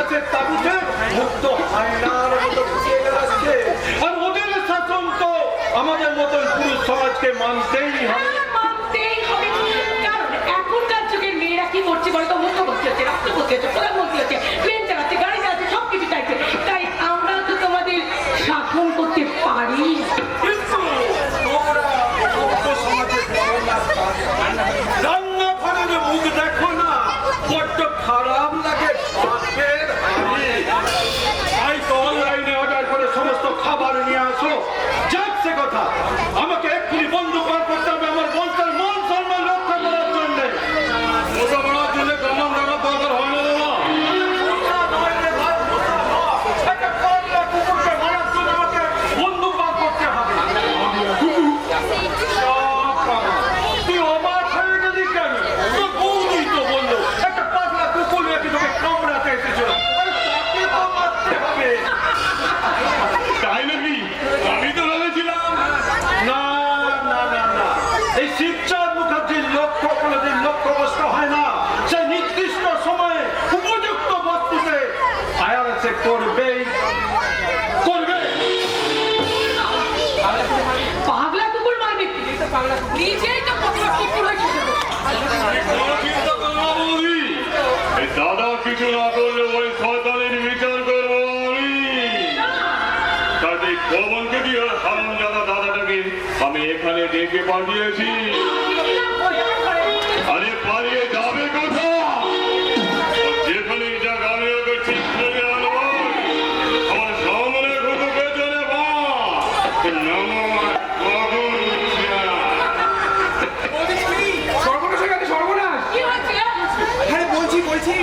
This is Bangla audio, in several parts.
কাছে তাবুতে মুক্ত হায়নার মতো ফুটিয়ে বেড়াচ্ছে। আর ওদের শাসন তো আমাদের মতন পুরুষ সমাজকে মানতেই হবে। কারণ এখনকার যুগের মেয়েরা কি করছে বলতো? মুখ্যমন্ত্রী হচ্ছে, রাষ্ট্রপতি হচ্ছে, প্রধানমন্ত্রী হচ্ছে, প্লেন চালাচ্ছে, গাড়ি চালাচ্ছে, সবকিছু চাইছে। তাই আমরা তো তোমাদের শাসন করতে পারি। রান্নাঘরের মুখ দেখো না, বড্ড খারাপ লাগে। তাই তো অনলাইনে অর্ডার করে সমস্ত খাবার নিয়ে আসো। যাক সে কথা, আমাকে এক্ষুনি বন্ধ করতে হবে আমার বংশের মান সম্মান রক্ষা করার জন্য। ওটা বলার জন্য কমান দেওয়ার দরকার হয় না। দাদা কিছু না করলে ওই শয়তানের বিচার করবো আমি। তাদের পবনকে দিয়ে হারামজাদা দাদাটাকে আমি এখানে ডেকে পাঠিয়েছি। আরে পালিয়ে যাবে কোথা? যেখানে যা গানে ওকে ঠিক করে আনবো। আমার সামনে ঘুরু পেছনে বা বলছি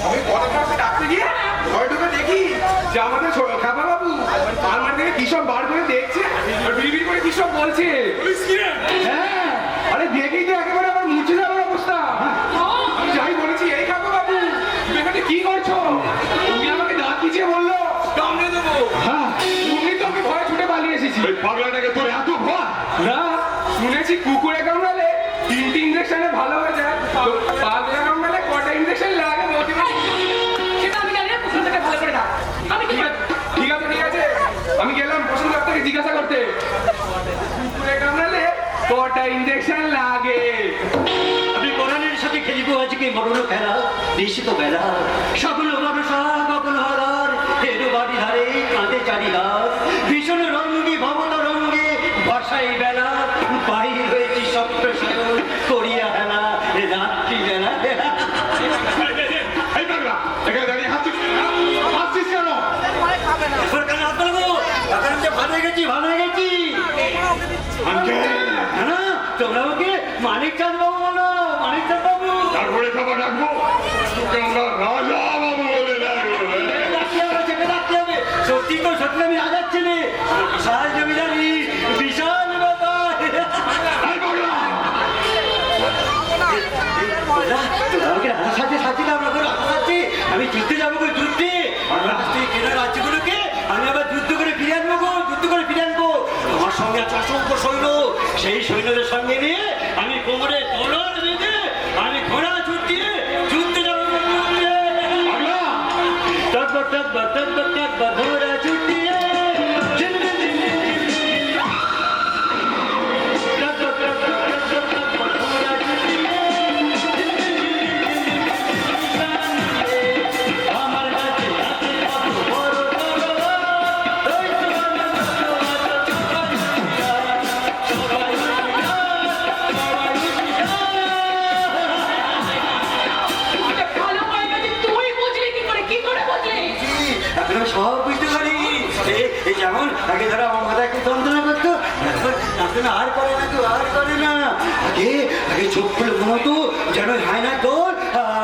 আমি পড়াশোনাকে ডাকতে গিয়ে ঘরে ঢুকে দেখি যে আমাদের খাবার বাবু আলমারি থেকে কি সব বার করে দেখছে আর বিড়বিড় করে কি সব বলছে। হ্যাঁ, আরে দেখেই তো একেবারে আমার মুছে যাওয়ার অবস্থা। আমি যাই বলেছি, এই খাবার বাবু তুমি এখানে কি করছো? তুমি আমাকে দাঁত খিচিয়ে বললো কামড়ে দেবো। হ্যাঁ, তুমি তো আমি ভয়ে ছুটে পালিয়ে এসেছি। ওই পাগলাটাকে তোর এত ভয়? না, শুনেছি কুকুরে কামড়ালে 3টে ইঞ্জেকশনে ভালো হয়ে যায়। পাগলা কামড়ালে কটা ইঞ্জেকশন লাগে? সেটা আমি জানি না, কুকুরটাকে ভালো করে দাও। আমি ঠিক আছে, আমি গেলাম পশু ডাক্তারকে জিজ্ঞাসা করতে কুকুরে কামড়ালে কটা ইঞ্জেকশন লাগে। আমি কোরআনের সাথে খেলিব আজকে মরণ খেলা। নিশ্চিত বেলা সকল মানুষা কখন হারার হেরো বাড়ি ধারে কাঁধে চারিদার ভীষণ রঙ্গি ভবত রঙ্গে বর্ষাই বেলা বাহির হয়েছি সপ্ত সাগর করিয়া হেলা রাত্রি বেলা। ভালো হয়ে গেছি। তোমরা ওকে মানিক চাঁদ বাবু বলো, মানিক চাঁদ বাবু। তারপরে খাবার রাখবো, রাজা বাবু বলে রাখতে হবে। সত্যি তো সত্যি আমি রাজার ছেলে, বিশাল জমিদারি, বিশাল ব্যাপার। আমাকে রাজার সাথে সাথে আমি যুদ্ধে যাবো গো, যুদ্ধে। রাস্তে কেনা রাজ্যগুলোকে আমি আবার যুদ্ধ করে ফিরে আনবো গো, যুদ্ধ করে ফিরে আনবো। তোমার সঙ্গে আছে অসংখ্য সৈন্য, সেই সৈন্যদের সঙ্গে নিয়ে আমি কোমরে তলোয়ার বেঁধে আমি ঘোড়া ছুটিয়ে যুদ্ধে যাবো। ঘোড়া ছুটিয়ে সব বুঝতে পারি। এই যেমন আগে ধরো আমার মাথায় একটু যন্ত্রণা করতো, এখন আর করে না, কেউ আর করে না। আগে চোখ খুলে মনে হতো যেন হায়না তোর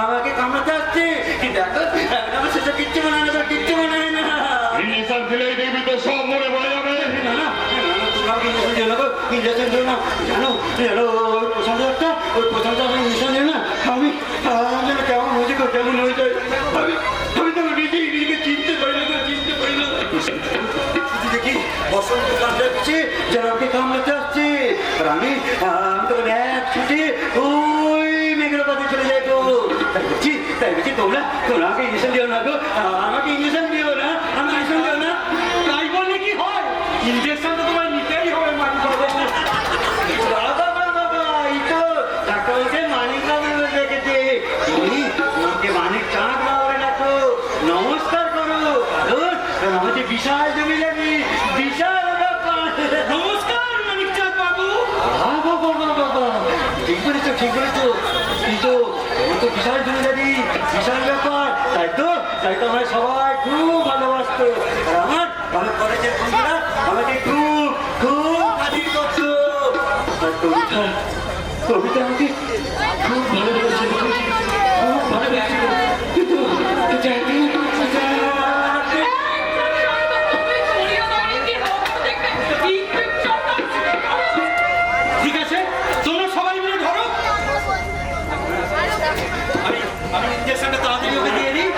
আমাকে কামড়াতে আসছে, কিন্তু এখন আমার সেটা কিচ্ছু মনে হয় না, কিচ্ছু মনে হয় না। ইঞ্জেকশন দিলেই দেখবি তো সব মরে পড়ে যাবে। ওই প্রশান্ত আমি ইঞ্জেকশন দিল না, আমি যেন কেমন হয়েছে, কেমন হয়ে যায়। আমি তো নিজেকে চিনতে পারি না, চিনতে পারি না। দেখি বসন্ত কামড়াচ্ছে, যেন আমাকে কামড়াতে আসছে। আর আমি তখন এক ছুটে ওই মেঘের কাছে চলে যাই। তো বলছি তাই বলছি তোমরা আমাকে ইঞ্জেকশন দিও না গো, আমাকে ইঞ্জেকশন দিও না, আমাকে ইঞ্জেকশন দিও না। তাই বললে কি হয়? ইঞ্জেকশন তো তোমায় নিতেই হবে মানিক বাবু। বাবা এই তো ডাক্তার বলছে মানিক বাবু রেখেছে, তুমি আমাকে মানিক চাঁদ না বলে ডাকো, নমস্কার করো, কারণ আমাদের বিশাল জমি লাগি, বিশাল ব্যাপার। নমস্কার মানিক চাঁদ বাবু। বাবা ঠিক বলেছো, ঠিক বলেছো, কিন্তু আমার তো বিশাল জমিদারি, বিশাল ব্যাপার, তাই তো আমরা সবাই খুব ভালোবাসতো, আর আমার ভালো কলেজের বন্ধুরা আমাকে খুব খুব খাতির করতো। আর কবিতা আমাকে খুব ভালো লেগেছিল, খুব ভালো লেগেছিল, কিন্তু ঠিক আছে, তোমরা সবাই মিলে ধরো। আমি ইঞ্জেকশনটা তাড়াতাড়ি ওকে দিয়ে দিই।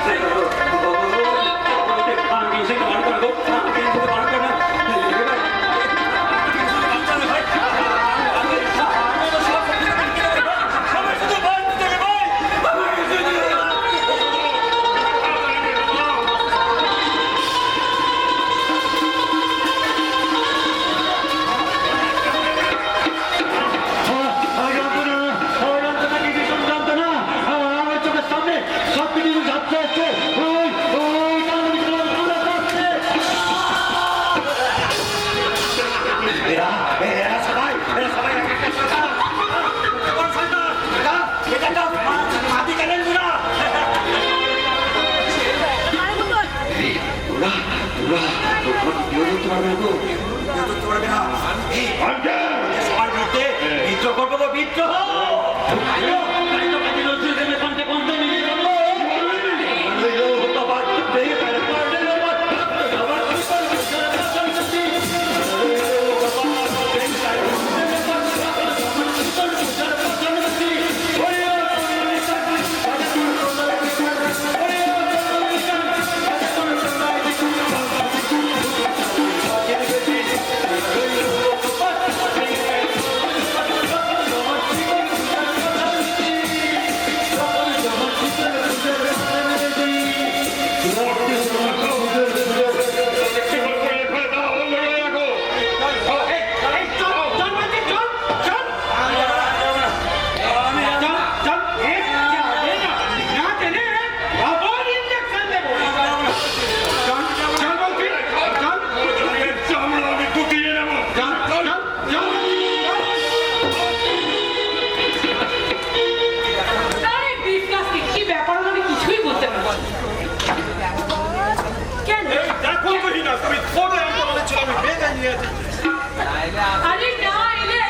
আরে না এলে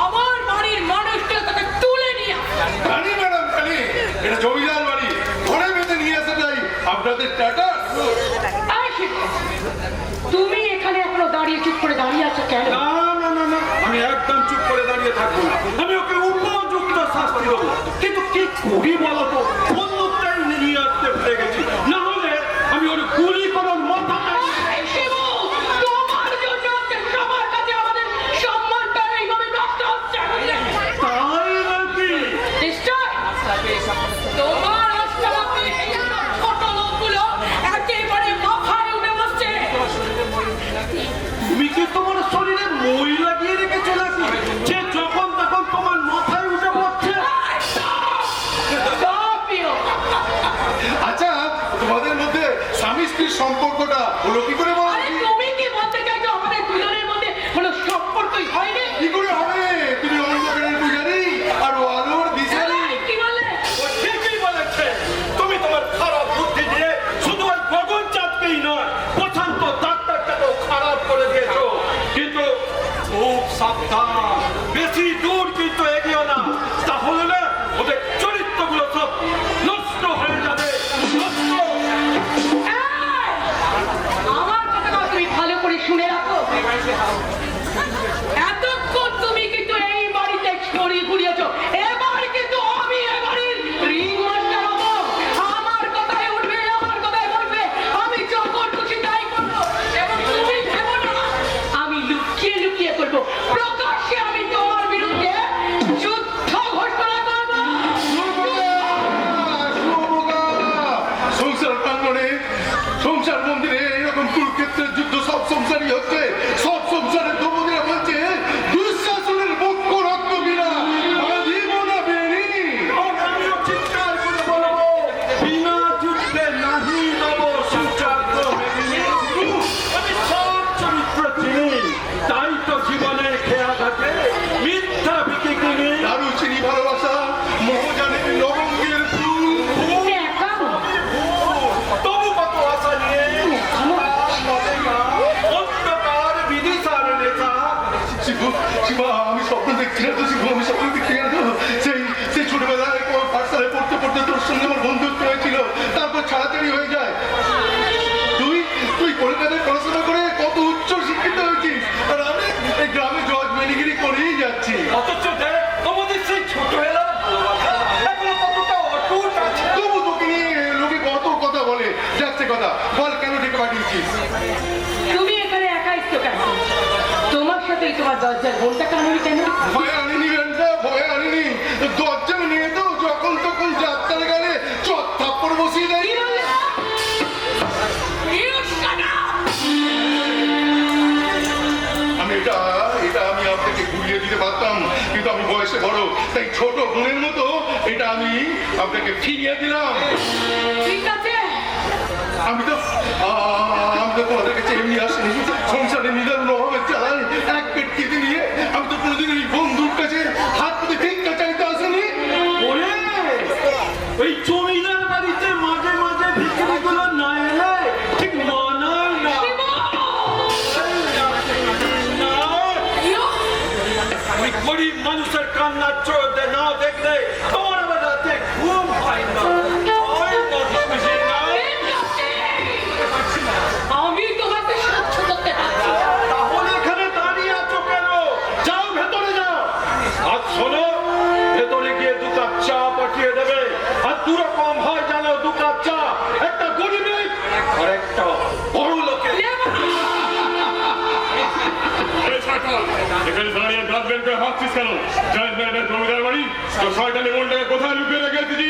আমার বাড়ির মানুষটা তোকে তুলে নিয়ে রানী ম্যাডাম রানী, এটা জমিদার বাড়ি, ঘরে বেঁধে নিয়ে আসাটাই আপনাদের স্ট্যাটাস। তুমি এখানে এখনো দাঁড়িয়ে চুপ করে দাঁড়িয়ে আছো কেন? না না না না, আমি একদম চুপ করে দাঁড়িয়ে থাকবো না। আমি ওকে উপযুক্ত শাস্তি দেবো, কিন্তু কি করি বলতো? বন্দুকটাই নিয়ে আসতে ভুলে গেছি, না হলে আমি ওর গুলি করার মাথা। এই শিবু, তোমার জন্য আজকে সবার কাছে আমাদের সম্মানটা এইভাবে নষ্ট হচ্ছে। তাই নাকি? নিশ্চয় তোমার অষ্টমী এই ছোট লোকগুলো একেবারে মাথায় উঠে বসছে। তুমি কি তোমার শরীরে মই লাগিয়ে রেখেছো নাকি, যে যখন তখন তোমার মাথায় উঠে পড়ছে? Stop you! দেখছিলাম তো সেই ভবিষ্যৎ দেখতে গেল সেই ছোটবেলায় পাঠশালায় পড়তে পড়তে তোর সঙ্গে আমার বন্ধুত্ব হয়েছিল, তারপর ছাড়াছাড়ি হয়ে যায়। তুই কলকাতায় পড়াশোনা করে কত উচ্চ শিক্ষিত হয়েছিস, আর আমি এই গ্রামে জজ মেনিগিরি করেই যাচ্ছি। অথচ দেখ, তোমাদের সেই ছোটবেলার ভালোবাসা এখনো কতটা অটুট আছে। তবু তোকে নিয়ে লোকে কত কথা বলে, যাচ্ছে কথা বল, কেন ডেকে পাঠিয়েছিস? তুমি এখানে একাই তো কেন? তোমার সাথেই তোমার দরজার বোনটা কামড়ি কেন? ভয়ে আনিনি বেনটা, ভয়ে আনিনি। দরজা নিয়ে তো যখন তখন যাত্রার গানে চট থাপ্পড় বসিয়ে দেয়। কি বললে? You shut up! আমি আপনাকে ঘুরিয়ে দিতে পারতাম, কিন্তু আমি বয়সে বড়, তাই ছোট বোনের মতো এটা আমি আপনাকে ফিরিয়ে দিলাম। ঠিক আছে। আমি তো তোমাদের কাছে এমনি আসিনি, সংসারে নিদারুণ অভাবে চালাই এক পেট কেটে নিয়ে। আমি তো কোনোদিন এই বন্ধুর কাছে হাত পেতে ভিক্ষা চাইতে আসিনি। ওরে, ওই জমিদার বাড়িতে মাঝে মাঝে ভিখারিগুলো না এলে ঠিক মানায় না। না, ওই গরিব মানুষের কান্নার চোখ না দেখলে তোমার আবার রাতে ঘুম হয় না। হয় না, বুঝি না? আমি তোমাকে সাহায্য করতে পারছি। তাহলে এখানে দাঁড়িয়ে আছো কেন? যাও, ভেতরে যাও। আর শোনো, ভেতরে গিয়ে 2 কাপ চা পাঠিয়ে দেবে। আর দুরকম হয় জানো, 2 কাপ চা, একটা গরিবের আর একটা বড় লোকের। এখানে দাঁড়িয়ে ভাববেন করে ভাবছিস কেন? জমিদার বাড়ি তো শয়তানি মনটাকে কোথায় লুকিয়ে রেখেছি?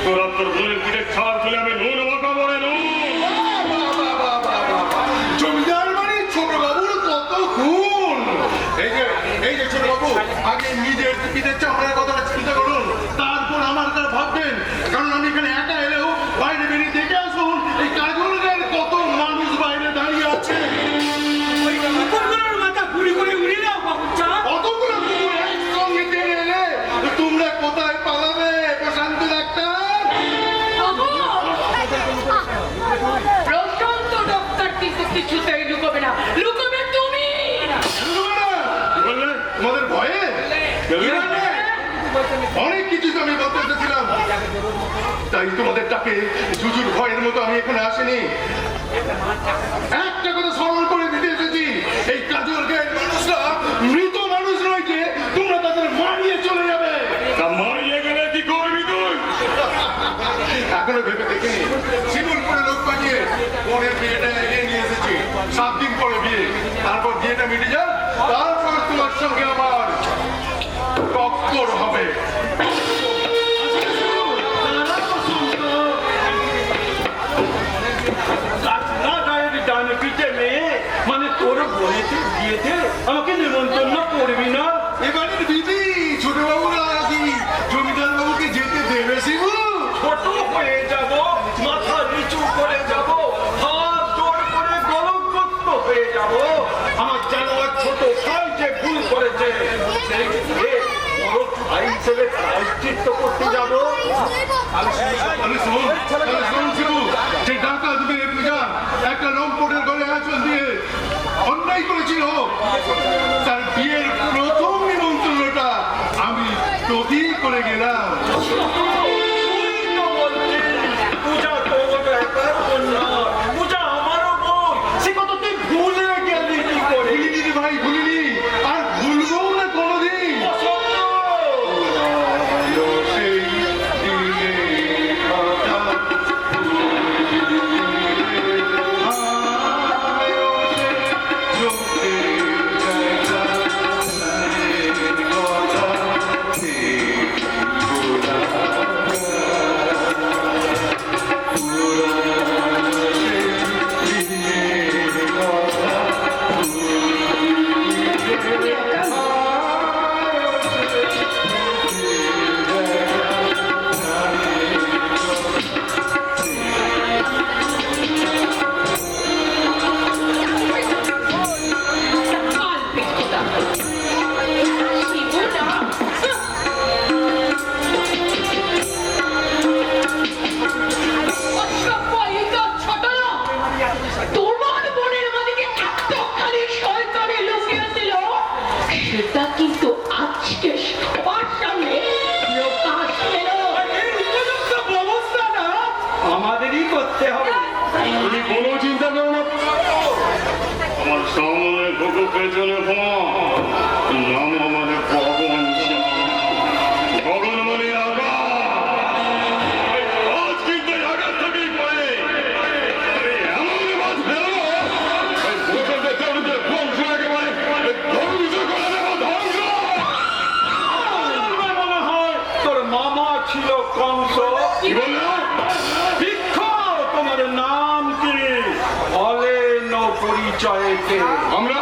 তোরা তোর বোনের পিঠে ছাড় ফেলে আমি নুন মাখা বলে নুন। জমিদার বাড়ি ছোট বাবুর কত খুন! এই যে ছোট বাবু, আগে নিজের পিঠের চামড়ার কথাটা চিন্তা করুন, তারপর আমার কথা ভাববেন। কারণ আমি এখানে একা এলেও বাইরে বেরিয়ে দেখে আসুন এই কাজগুলোর কত মানুষ বাইরে দাঁড়িয়ে আছে। কুকুরের মাথা ঘুরি ঘুরি উড়ে দাও, বাবুচা। কতগুলো কুকুর একসঙ্গে টেনে এলে তোমরা কোথায় পালাবে প্রশান্ত ডাক্তার? প্রশান্ত ডাক্তার কিন্তু কিছুতেই লুকোবে না, লুকোবে তুমি। শুনবে না? কি বললে? তোমাদের ভয়ে? অনেক কিছু তো আমি বলতে এসেছিলাম, তাই তোমাদের ডাকে জুজুর ভয়ের মতো আমি এখানে আসিনি। একটা কথা স্মরণ করে দিতে এসেছি, এই কাজল গায়ের মানুষরা মৃত মানুষ নয় যে তোমরা তাদের মারিয়ে চলে যাবে। মারিয়ে গেলে কি করবি তুই? এখনো ভেবে দেখিনি, শিমুলপুরে লোক পাঠিয়ে বোনের বিয়েটা এগিয়ে নিয়ে এসেছি। 7 দিন পরে বিয়ে, তারপর বিয়েটা মিটে যাক, তারপর তোমার সঙ্গে আমার টক্কর হবে। মানে তোর বোনেতে বিয়েতে আমাকে নিমন্ত্রণ করবি না? এবারের বিধি ছোট বাবুরা আছি, জমিদার বাবুকে যেতে দেবে শিবু? ছোট হয়ে যাব, মাথা নিচু করে যাব, হাত জোড় করে গলগ্রস্ত হয়ে যাব। আমার জানোয়ার ছোট ভাই যে ভুল করেছে, সেই ভুলে বড় ভাই হিসেবে প্রায়শ্চিত্ত করতে যাব। আমি শোন শিবু, যে ডাকা দুধের পূজা একটা লম্পটের ঘরে আঁচল দিয়ে অন্যায় করেছিল, তার বিয়ের প্রথম নিমন্ত্রণটা আমি তোকেই করে গেলাম। তুই তো বলছিস পূজা তোর একার বোন না, পূজা আমারও বোন। সে কথা তুই ভুলে গেলি কি করে? ভুলিনি ভাই, ভুলিনি, আর ভুলবও না কোনোদিন। অসম্ভব। সেই দিনের কথা ছিল কংস। কি বললো? বৃক্ষ, তোমার নাম কি? বলেন পরিচয়কে। আমরা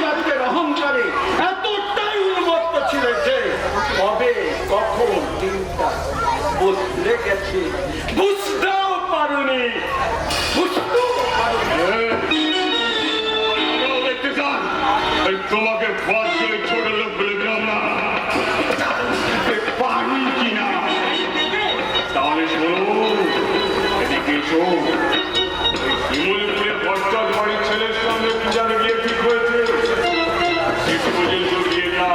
জাতির অহংকারে এতটাই উন্মত্ত ছিল যে কবে কখন দিনটা বদলে গেছে বুঝতেও পারোনি, বুঝতেও পারোনি। আমরাও দেখতে চান এই তোমাকে ফাঁস করে ছোট লোক বলে দিলাম না, পারি কিনা। তাহলে শোনো, এদিকে এসো। শিমুলপুরে পঞ্চাশ বাড়ির ছেলের সঙ্গে কি জানে বিয়ে ঠিক হয়েছে, শেষ পর্যন্ত বিয়েটা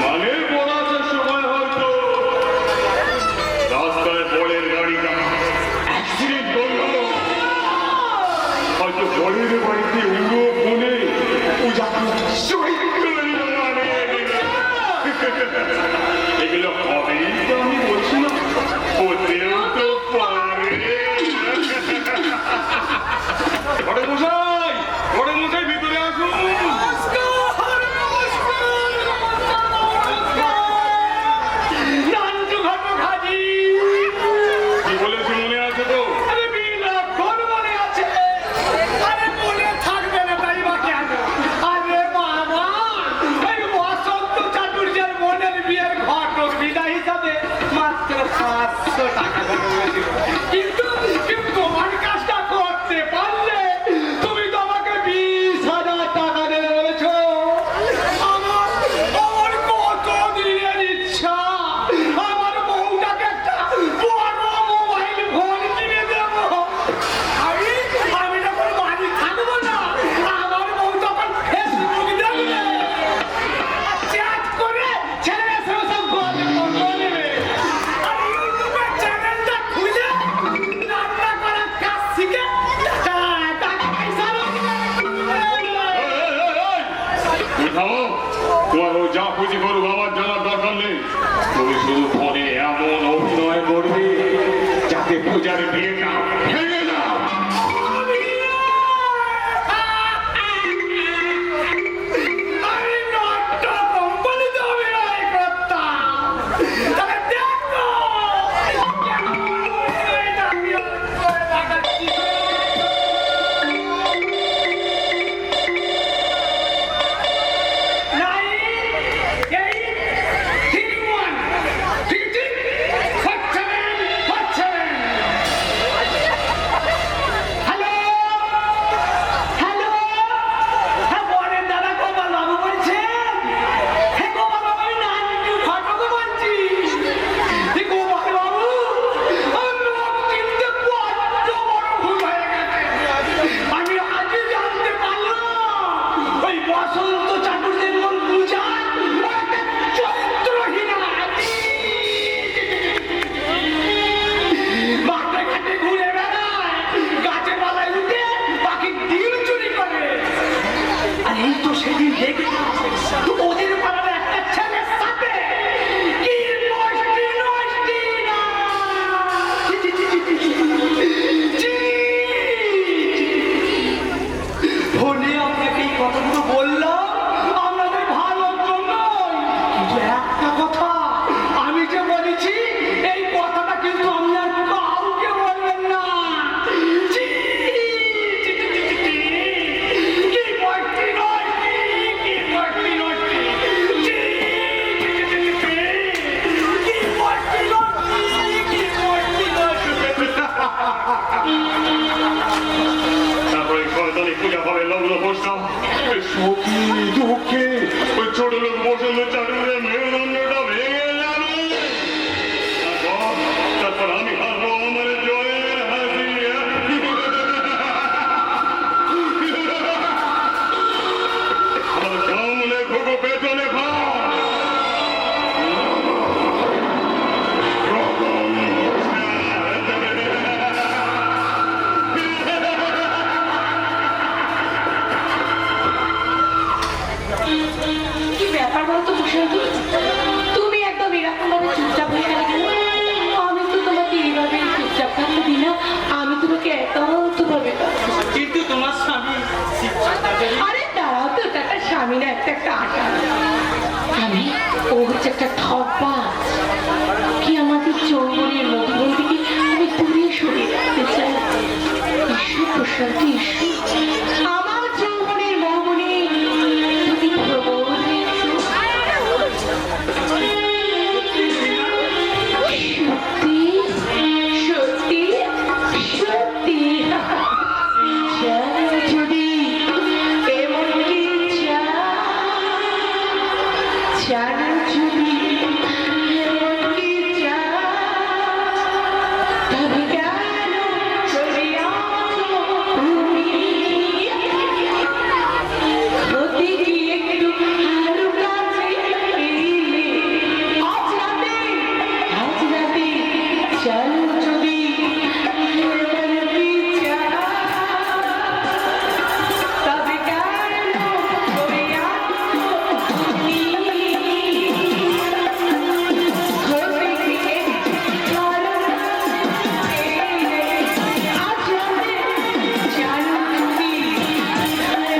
মানে বলার সময় হয়তো রাস্তায় বলের গাড়িটা অ্যাক্সিডেন্ট করলো, হয়তো বলের বাড়িতে উড়ো ফোনে এগুলো হবেই তো আমি বলছি না, হতেও তো পারে। ঘরে মশাই, ঘরে মশাই ভিতরে আসুন। নান্টু ঘটক হাজি। কি বলেছি মনে আছে তো? আরে বিলক্ষণ মনে আছে। আরে মনে থাকবে না তাই বা কেন? আরে বাবা, এই বসন্ত চাটুর্যের মনের বিয়ের ঘটক বিদায় হিসাবে মাত্র 500 টাকা দেওয়া হয়েছিল। কিন্তু তোমার কাজটা করতে পারলে তুমি তো আমাকে 20,000 টাকা দেবে বলেছো। আমার কত দিনের ইচ্ছা, আমার বউটাকে একটা বড় মোবাইল ফোন কিনে দেবো। আমি যখন বাড়ি থাকবো না, আমার বউ তখন ফেসবুক দেখবে, চ্যাট করে ছেলেরা সব গল্প নেবে। আর ইউটিউবের চ্যানেলটা খুলে রান্না করার কাজ শিখে টাকা পয়সা উঠাও, তোমার ও যা খুশি করুক, আমার জানার দরকার নেই। তুমি শুধু ফোনে এমন অভিনয় করবে যাতে পূজার বিয়েটা ভেঙে যাও। আমি নট্ট কোম্পানিতে অভিনয় করতাম। তবে দেখো, হ্যালো হ্যালো, হ্যাঁ বলেন দাদা, গোপাল বাবু বলছেন? হ্যাঁ গোপাল বাবু, আমি নান্টু ঘটক বলছি। এই গোপাল বাবু, আমার লোক চিনতে বড্ড বড় ভুল হয়ে গেছে। আমি আজই জানতে পারলাম ওই বসন্ত চাটুর্যের মন পূজা একটা চরিত্রহীনা হাতি। মাঠে ঘাটে ঘুরে বেড়ায়, গাছে পালায় উঠে পাখির ডিম চুরি করে। আর এই তো সেদিন দেখলাম ওদের পাড়ার একটা ছেলের সাথে কি নষ্টি নষ্টি না। ফোনে আপনাকে এই কথাগুলো বললাম আপনাদের ভালোর জন্যই। কিন্তু একটা কথা আমি যে বলেছি, এই কথাটা কিন্তু আমি আর কাউকে বলবেন না। ছি, ছি, ছি, ছি, ছি, ছি। কি মস্তি নষ্টি, কি মস্তি নষ্টি। ছি, ছি, ছি, ছি, ছি, ছি। কি মস্তি নষ্টি, কি মস্তি নষ্টি। তারপরে শয়তানি পূজা হবে লগ্ন প্রস্তাব, সখী দুঃখে ওই ছোট লোক বসন্ত চাটুরে মেরুদণ্ডটা ভেঙে যাবে। তারপর আমি হারবো আমার জয়ের হাসি। আর সামনে ঘুঘু পেছনে খা। কি ব্যাপার বলতো বসন্ত, তুমি একদম এরকম ভাবে চুপচাপ হয়ে গেলে কেন? আমি তো তোমাকে এইভাবে চুপচাপ থাকতে দিই না, আমি তোমাকে একান্ত ভাবে কিন্তু তোমার স্বামী আরে দাঁড়াও তো, একটা স্বামী না একটা আটা। আমি হচ্ছে একটা ঠকবাজ। কি আমাদের যৌবনের মধুবন থেকে আমি দূরে সরিয়ে রাখতে চাই। ঈশ্বর প্রশান্তি, ঈশ্বর আমার যৌবনের মৌবনে তুমি প্রবল হয়েছো। সত্যি সত্যি সত্যি জানো যদি এমন কি জানো যদি এমন কি তবে কেন চলে আসো তুমি? হতে কি একটু আরো কাছে এলে আজ রাতে জানো যদি এমন কি তবে কেন চলে আসো তুমি? হতে কি একটু আরো কাছে এলে আজ রাতে জানো যদি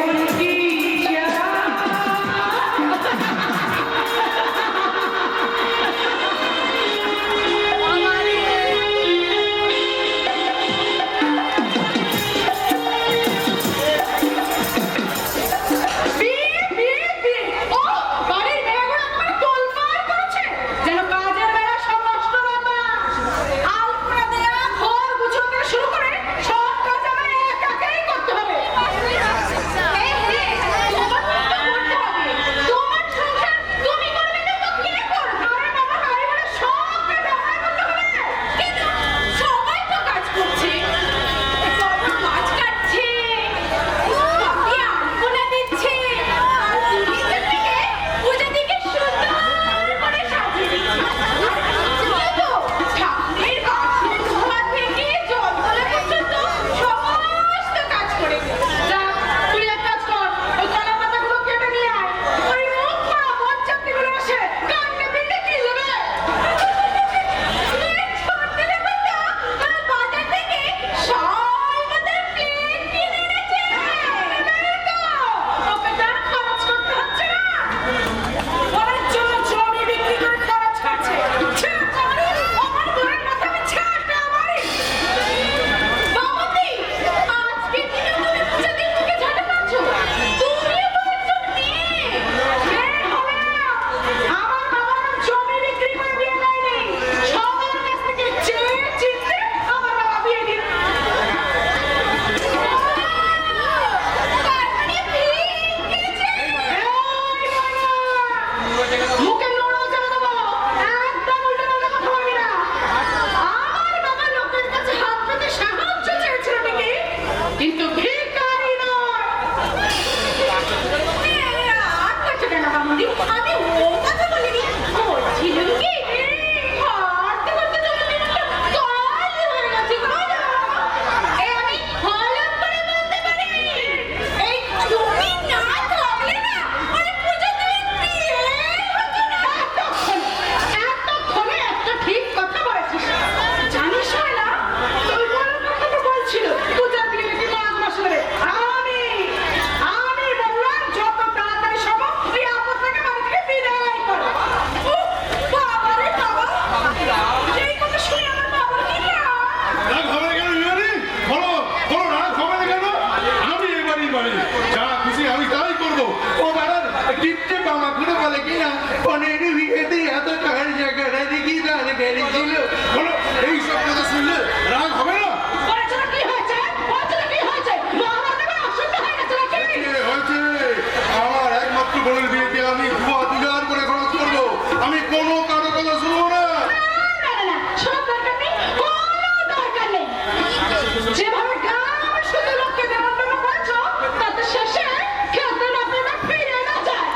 এমন কি টিপতে বামা করে বলে কিনা 15 বিয়েতে এত খরচা করে দেখি তাহলে ছিল বলো এই সব কথা শুনলে রাগ হবে না? বলেছিল কি হয়েছে? বলেছিল কি হয়েছে? মহারাজ এবার অসুস্থ হয়ে গেছে নাকি? হয়েছে আমার একমাত্র বোনের বিয়েতে আমি 2000 করে খরচ করবো, আমি কোনো কারো কথা শুনবো না। না, না, না, শোনার দরকার নেই, কোনো দরকার নেই। যেভাবে গ্রাম শুধু লোককে নেমন্তন্ন করেছো, তাতে শেষে কেউ যেন আপনারা ফিরে না যায়।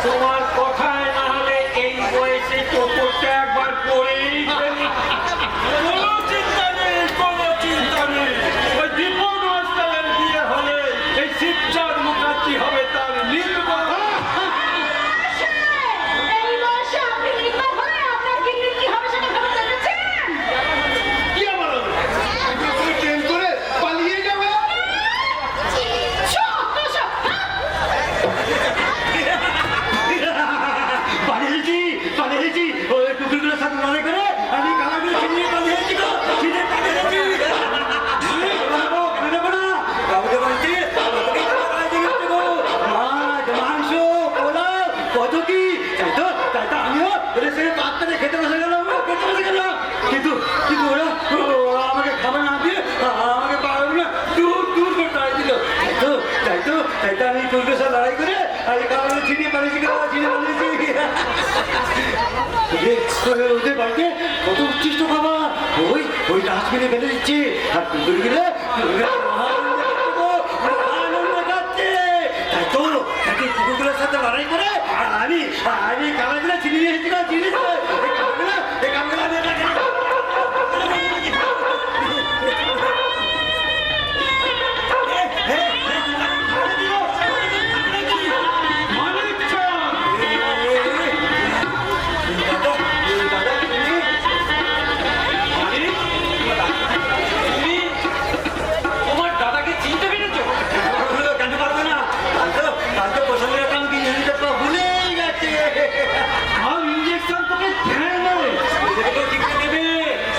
তোমার কথায় না হলে এই বয়সে চোখটা একবার পরেই ফেলি। কোনো চিন্তা নেই, কোনো চিন্তা নেই। ওই দীপক মাস্টারের বিয়ে হলে এই শিবচাঁদ মুখার্জি হবে তার নির্বাণ। এই বয়সে আপনি নির্বাক হলে আপনার কিডনির কি হবে সেটা ভেবে দেখেছেন? কি আমার হবে? তুমি ট্রেন করে পালিয়ে যাবে? পালিয়েছি ওই কুকুরগুলোর সাথে লড়াই করে আমি কালাগুলো ছিনিয়ে পালিয়েছি গো, ছিনিয়ে পালিয়েছি। কাউকে বলছি মাছ মাংস পোলাও কত কি তাই তো আমিও ওদের সঙ্গে পাত্তারে খেতে বসে গেলাম কিন্তু ওরা আমাকে খাবার না দিয়ে আমাকে পারবো না দূর দূর করে তাড়িয়ে দিল। তাই তো আমি কুকুরের সাথে লড়াই করে আমি কালাগুলো ছিনিয়ে পালিয়েছি ওদের বাড়িতে কত উচ্ছিষ্ট খাবার ওই ডাস্টবিনে ফেলে দিচ্ছে আর কুকুর গেলে আনন্দ খাচ্ছে। তাই তো তাকে কুকুরগুলোর সাথে লড়াই করে আর আমি কালাগুলো চিনিয়ে এসেছি তোমার দাদাকে চিনতে পেরেছো? কেন পারবে না তার তো পছন্দের কাম কি ভুলেই গেছে আর ইঞ্জেকশন তোকে দেয় না। টিকে দেবে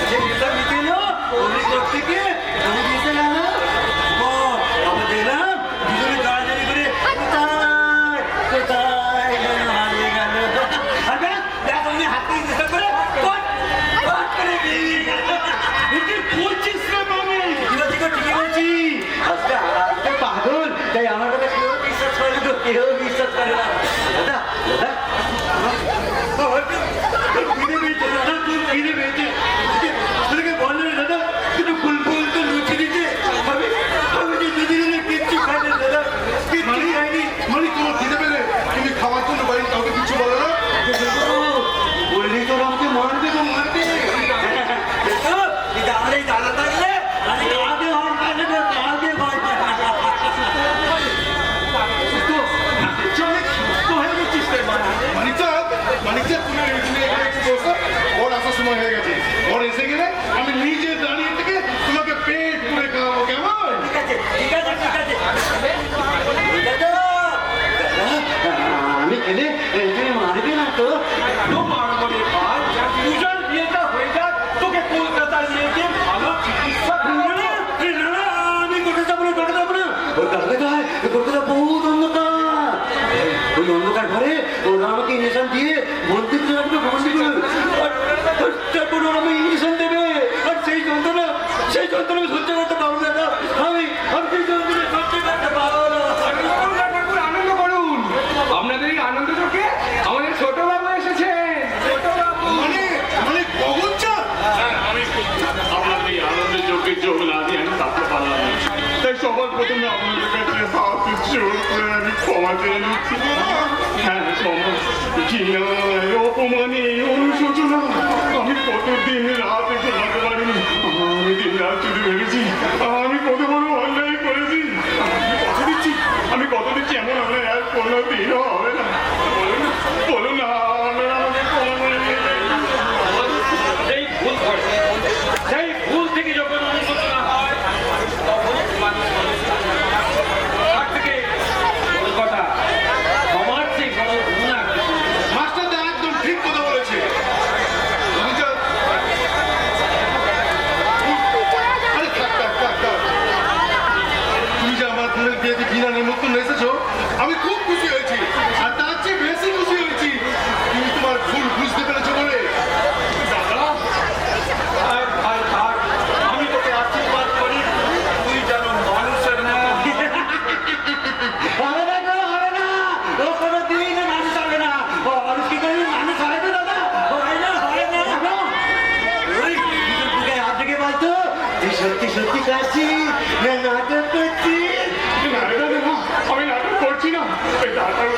যে ইনসান দিতে এলো পুলিশ থেকে আমি দিতে গেল আমি দেখলাম দুজনে দাঁড়াদাঁড়ি করে কোথায় যেন হারিয়ে গেল আর দেখ আমি হাত থেকে চেষ্টা করে কট করে দিয়ে গেল। বলছিস না মামি? ঠিকই বলছি আজকে পাগল তাই আমার কথা কেউ বিশ্বাস করে না কেউ বিশ্বাস করে না দাদা কিনে পেয়েছে দাদা তুই কিনে পেয়েছে তোকে বললো দাদা কিন্তু ফুল তো লুচি দিতে আমি যে দুদিনে কিচ্ছু খাই না দাদা কিচ্ছু খাইনি মানে তোমার খিদে পেলে তুমি খাওয়ার জন্য বাড়ির কাউকে কিছু বলো না? বললি তোর আমাকে মারবে তো মারবে আমার এই দাদা থাকলে আমি কাকে ভয় পাই না কাকে ভয় পাই মানিকচাঁদ তুমি এখানে একটু বসো, ওর আসার সময় হয়ে গেছে। ওর এসে গেলে আমি নিজে দাঁড়িয়ে থেকে তোমাকে পেট পুরে খাওয়াবো, কেমন? ঠিক আছে আমি খেলে তুমি মারবে না তো মারবো রে ভাই, দুজন বিয়েটা হয়ে যাক, তোকে কলকাতায় নিয়ে গিয়ে ভালো চিকিৎসা করবো। আমি কলকাতা যাবো না ওই কলকাতা বহুত অন্ধকার ওই অন্ধকার ঘরে ওরা আমাকে ইঞ্জেকশন দিয়ে বন্দি করে রাখবে তারপর ওরা আমাকে ইঞ্জেকশন দেবে আর সেই যন্ত্রণা আমি সহ্য করতে পারবো না আমি সেই যন্ত্রণা সহ্য করতে পারবো না। আনন্দ করুন, আপনাদের এই আনন্দ চোখে আমাদের ছোট বাবু এসেছে। মানে গগনচাঁদ? আপনাদের এই আনন্দের যোগ্যের যোগ না দিয়ে আমি থাকতে পারলাম না। তাই সবার প্রথমে আপনাদের কাছে হাত জোর করে আমি ক্ষমা চেয়ে নিচ্ছি। হ্যাঁ ক্ষমা, ঘৃণায়, অপমানে, অনুশোচনা আমি কতদিন রাতে ঘুমাতে পারিনি। আমি দিন রাত শুধু ভেবেছি আমি কত বড় অন্যায় করেছি। আমি কত দিচ্ছি এমন অন্যায় আর কোনো দিনও হবে না। বলুন না আপনারা আমাকে ক্ষমা করে দিন। সেই ভুল থেকে যখন অনুশোচনা হয় তখন তার থেকে কলকাতা আমার সেই বড় গুণা। মাস্টারদা একদম ঠিক কথা বলেছে। গগনচাঁদ, আরে থাক। তুমি যে আমার বোনের বিয়েতে বিনা নিমন্ত্রণ এসেছো, আমি খুব খুশি হয়েছি। আর তার চেয়ে বেশি খুশি হয়েছি তুমি তোমার ভুল বুঝতে পেরেছো বলে। দাদা আর ভাই থাক, আমি তোকে আশীর্বাদ করি তুই যেন মানুষের না। হবে না ও কোনো দিন মানুষ হবে না ও মানুষ কি করে মানুষ হবে তো দাদা হয় না ওই বুকে হাত থেকে বলতো তুই সত্যি কাছি না নাটক করছিস? আমি নাটক করছি না, এই দাদার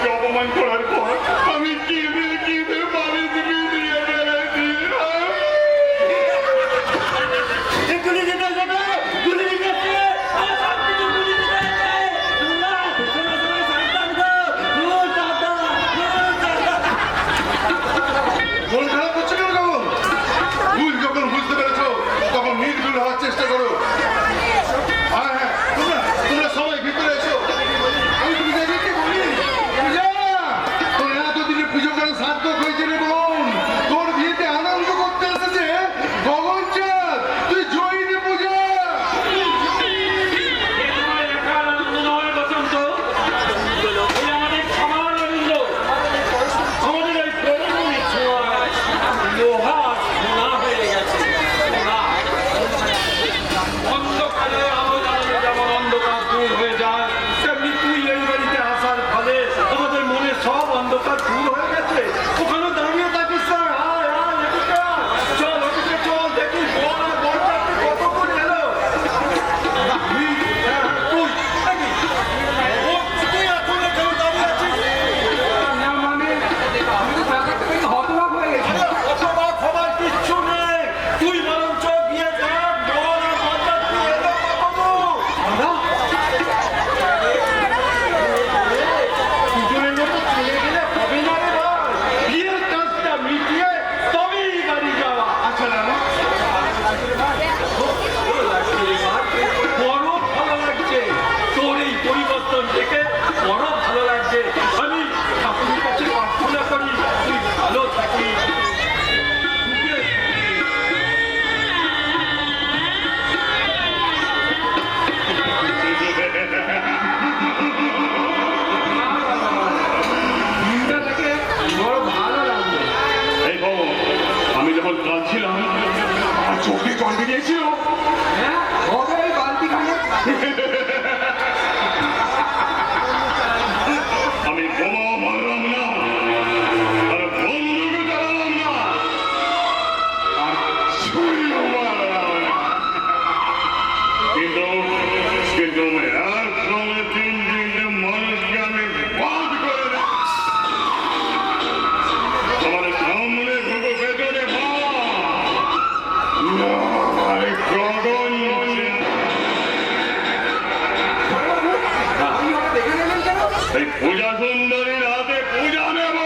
এই পূজা সুন্দরীর হাতে পূজা নেব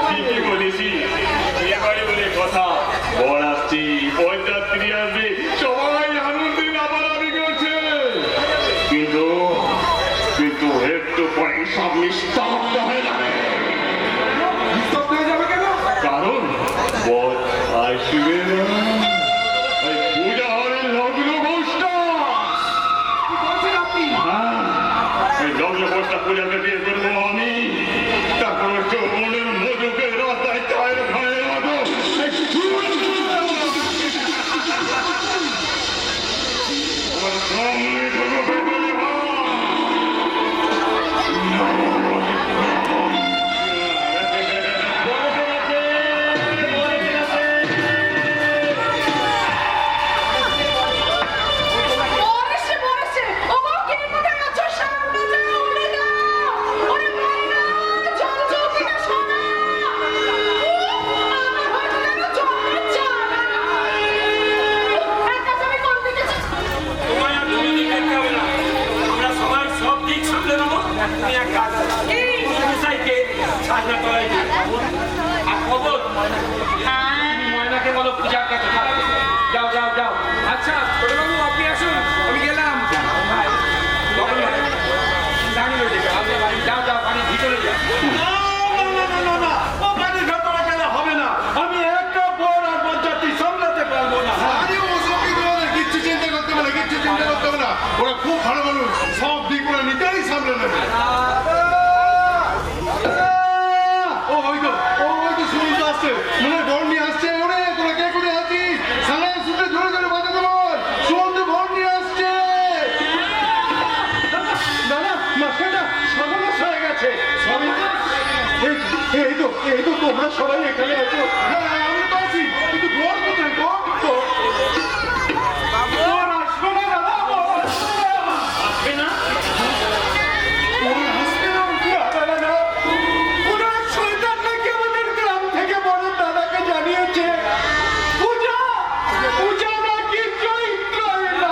ঠিকই বলেছি বিয়ে বাড়ি বলে কথা বর আসছি পঞ্চায়েত আসবে সবাই আনন্দে নামানামি করছে কিন্তু কিন্তু একটু পরে সব নিস্তব্ধ হয়ে যাবে নিস্তব্ধ হয়ে যাবে কেন? কারণ বর আসবে না এই পূজা হলের লগ্ন ঘোষটা কি বলছেন আপনি? এই লগ্ন ঘোষটা পূজাকে বিয়ে করবো আমি তারপর চৌমনের মধুকে রাস্তায় চায়ের খায়ের মতো আমার সামনে ঢুকে ফেলে বলেছে বলেছে ওগো কে কোথায় আছো সামনে যাও উড়ে যাও ওরে মাইনা চল চল কিনা সোনা আমার হয়তো যেন জন্মের চালা একটা আমি কোন দিকে তোমায় আর তুমি দিক দেখতে হবে না আমরা সবাই সব দিক সামলে নেবো তুমি এক কাজ করো। এই মশাইকে সাজনা করাই দিও। আর খবর তুমি ময়নাকে বলো পূজার কাছে থাকবে যাও যাও যাও আচ্ছা ছোটবাবু আপনি আসুন আমি গেলাম। দাঁড়িয়ে রয়েছে যাও যাও বাড়ির ভিতরে যাও না ও বাড়ির ভেতরে গেলে হবে না আমি একটা বড় আর পঞ্চায়েতই সামলাতে পারবো না আরে ওসব কি তোমাদের কিচ্ছু চিন্তা করতে হবে না কিচ্ছু চিন্তা করতে হবে না ওরা খুব ভালো মানুষ সব দিক ওরা নিজেই সামলে নেবে ওই তো শুনতে আসছে মনে হয় বর নিয়ে আসছে ওরে তোরা কে করে আছিস সালা শুনতে জোরে জোরে বাজাতে বল শুনতে বর নিয়ে আসছে না না মাস্টারটা সর্বনাশ হয়ে গেছে এই তো তোমরা সবাই এখানে আছো হ্যাঁ আমি তো আছি কিন্তু বর কোথায় বর বর আসবে না দাদা বর আসবে না আসবে না কি হবে না ওরা শয়তান নাকি আমাদের গ্রাম থেকে বড় দাদাকে জানিয়েছে পূজা পূজা নাকি চরিত্র না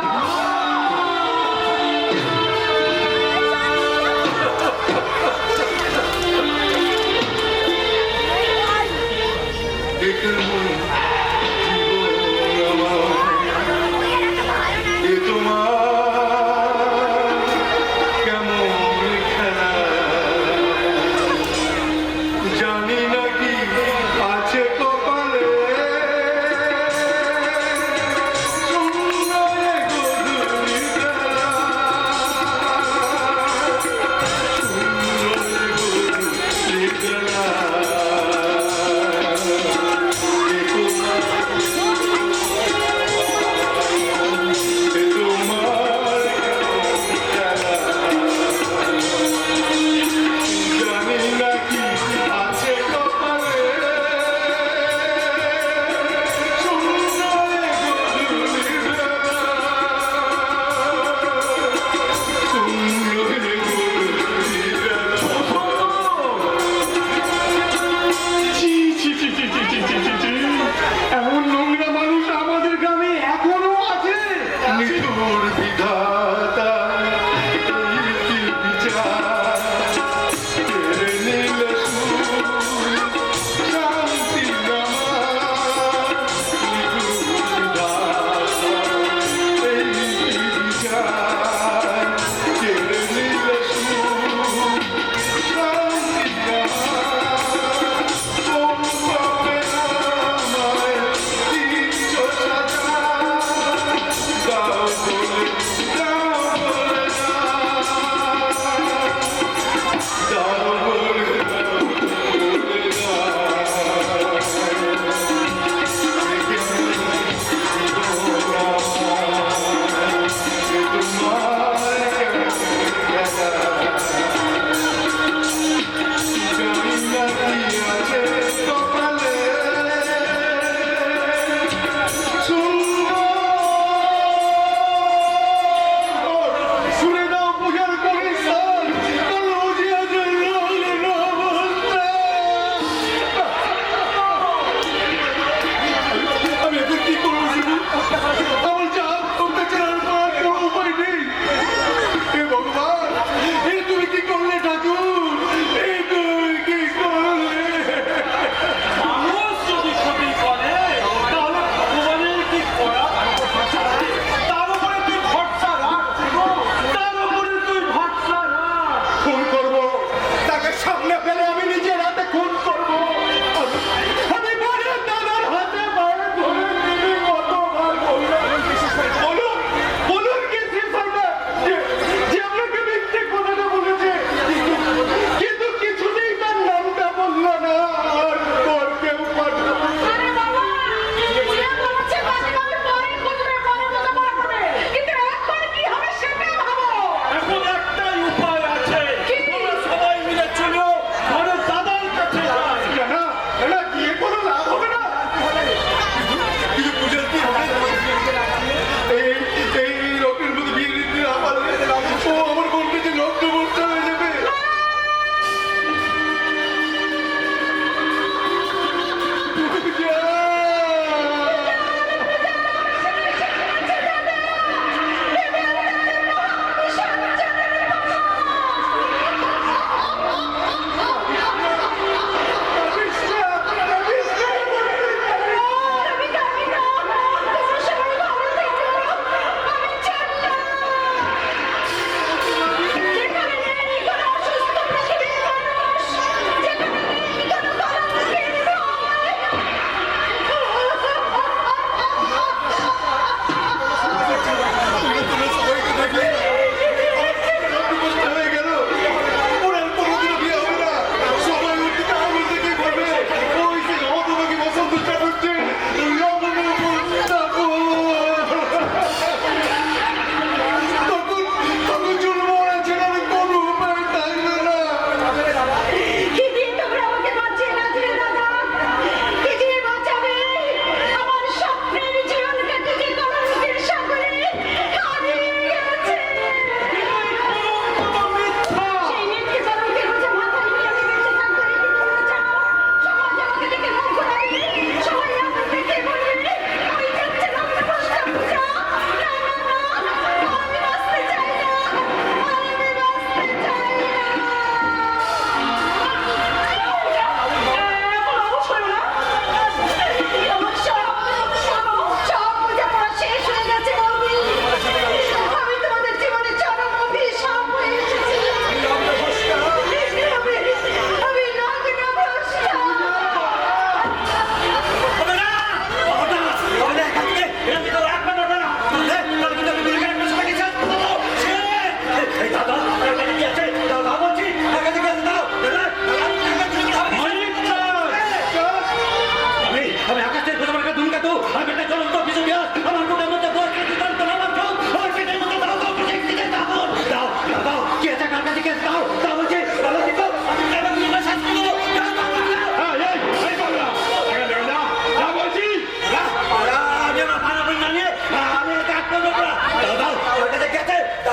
জানি নাকি আছে কপালে সুন্দর গধূলি বেলা সুন্দর গধূলি বেলা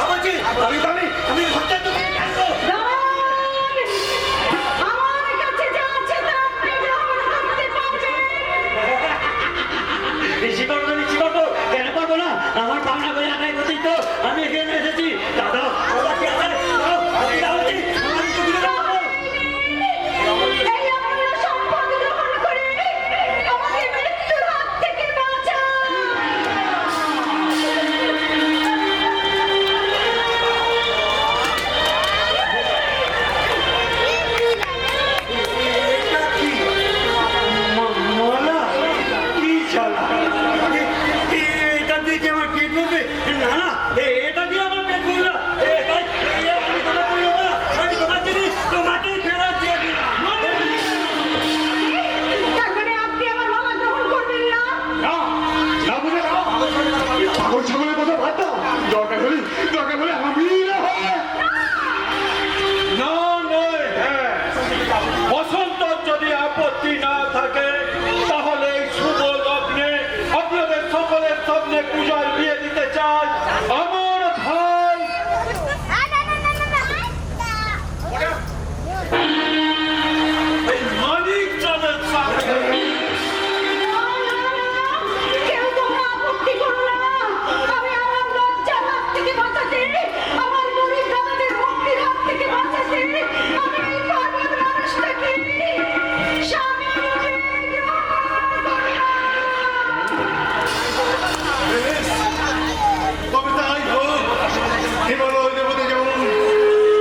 আমি জানি, আমি ঘরটা তোকে জানবো। দাঁড়ান! আমার কাছে যা আছে তা আপনি গ্রহণ করতে পারবেন। বেশি করবো না, বেশি করবো। কেন করবো না? আমার পাওনা করে আদায় করতেই তো আমি এখানে এসেছি। দাদা, দাদা কি আদায়? দাও, আমি যাচ্ছি। আমি তো ফিরে যাবো। এই অমূল্য সম্পদ গ্রহণ করে আমাকে মৃত্যুর হাত থেকে বাঁচান। এটা কি? মালা? কি চালা? এটা দিয়ে কি আমার পেট ভরবে? না, না, এটা দিয়ে আমার পেট ভরবে না। আমি তোমার বলবো না। আমি তোমার জিনিস তোমাকেই ফেরত দিয়ে দিলাম। তার মানে আপনি আমার মালা গ্রহণ করবেন না? না, না বুঝে না। পাগল ছাগলের কথা বাদ দাও। দরকার হলে আমি না হয়। না নয় হ্যাঁ, বসন্তর যদি আপত্তি না থাকে তাহলে এই শুভ লগ্নে আপনাদের সকলের সামনে পূজার বিয়ে দিতে চাই আমার ভাই এই মানিক চাঁদের সাথে। কেউ তোমরা আপত্তি করো না। আমি আমার লজ্জার হাত থেকে বাঁচাতে, আমার গরিব দাদাদের মুক্তির হাত থেকে বাঁচাতে আমি এই পাগল মানুষটাকে স্বামী রূপে গ্রহণ করলাম। তবে তাই হোক। হিমালয় দেবতা যেমন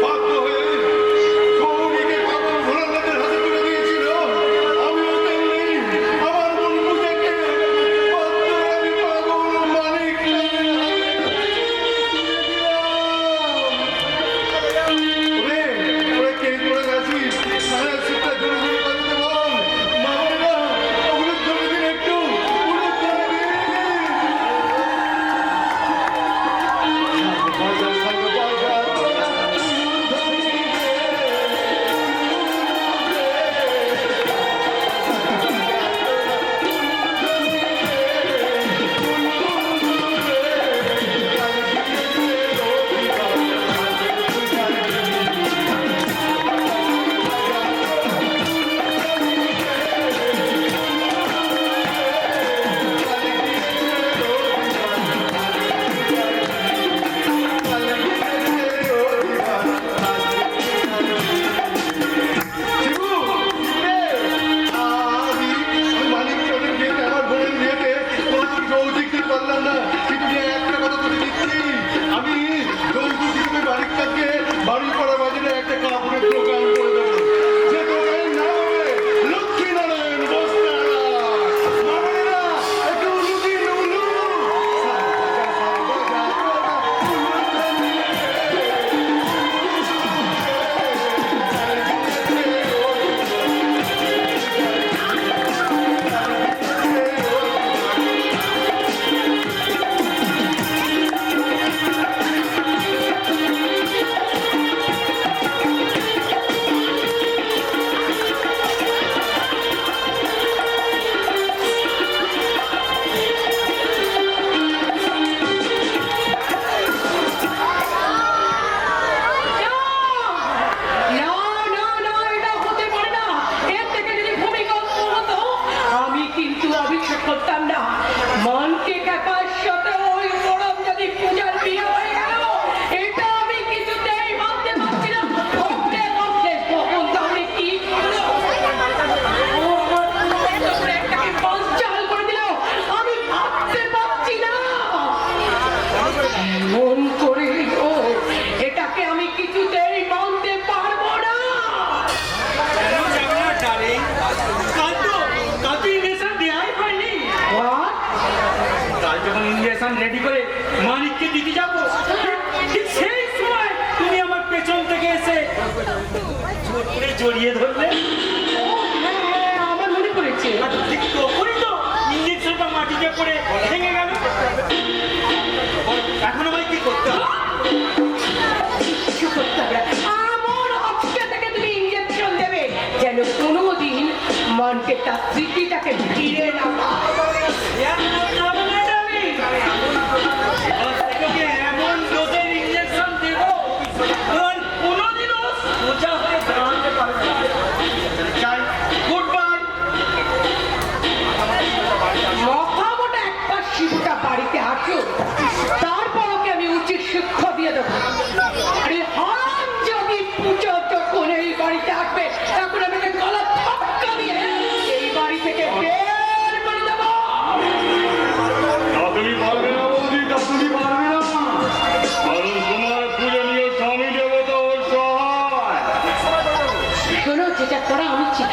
বাধ্য হয়ে গৌরীকে পাগল ভোলানাথের হাতে তুলে দিয়েছিল, আমিও তেমনি আমার মন বুঝেকে বাধ্য হয়ে আমি পাগল মানিক চাঁদের হাতে তুলে দিলাম। ওরে কে করে গেছিস? সারা শীতটা জোরে জোরে বাজতে বল। মামা, ওগুলো ধরে দিন একটু, ওগুলো ধরে দিন। বাড়ি করা বাজারে একটা কাপড়ের দোকান করে দেবো, যে দোকানের নাম হবে লক্ষ্মীনারায়ণ বস্ত্রালয়। একটু লুকি লুলু না, না, না, এটা হতে পারে না। এর থেকে যদি ভূমিকম্প হতো, আমি কিন্তু অভিযোগ করতাম না। মনকে কাকার সাথে ওই মরম যদি পূজার বিয়ে হয়ে গেল, এটা আমি কিছুতেই মানতে পারছি না। ওকে বললে কখন তাহলে কি করলো? ও আমার তোমরা এটাকে পঞ্চাল করে দিল। আমি ভাবতে পারছি না। মন করে দিল, এটাকে আমি কিছুতেই মানতে পারবো না। What? কাল যখন ইঞ্জেকশন রেডি করে মানিককে দিতে যাবো, ঠিক সেই সময় তুমি আমার পেছন থেকে এসে জোর করে জড়িয়ে ধরলে। ও, হ্যাঁ, হ্যাঁ, আমার মনে পড়েছে। আর ঠিক তখনই তো ইঞ্জেকশনটা মাটিতে পড়ে ভেঙে গেল। এখন আমায় কি করতে হবে? কিছু করতে হবে না। আমার হচ্ছে থেকে তুমি ইঞ্জেকশন দেবে যেন কোনোদিন মনকে তার স্মৃতিটাকে ফিরে না পায়। এমন ডোজের ইঞ্জেকশন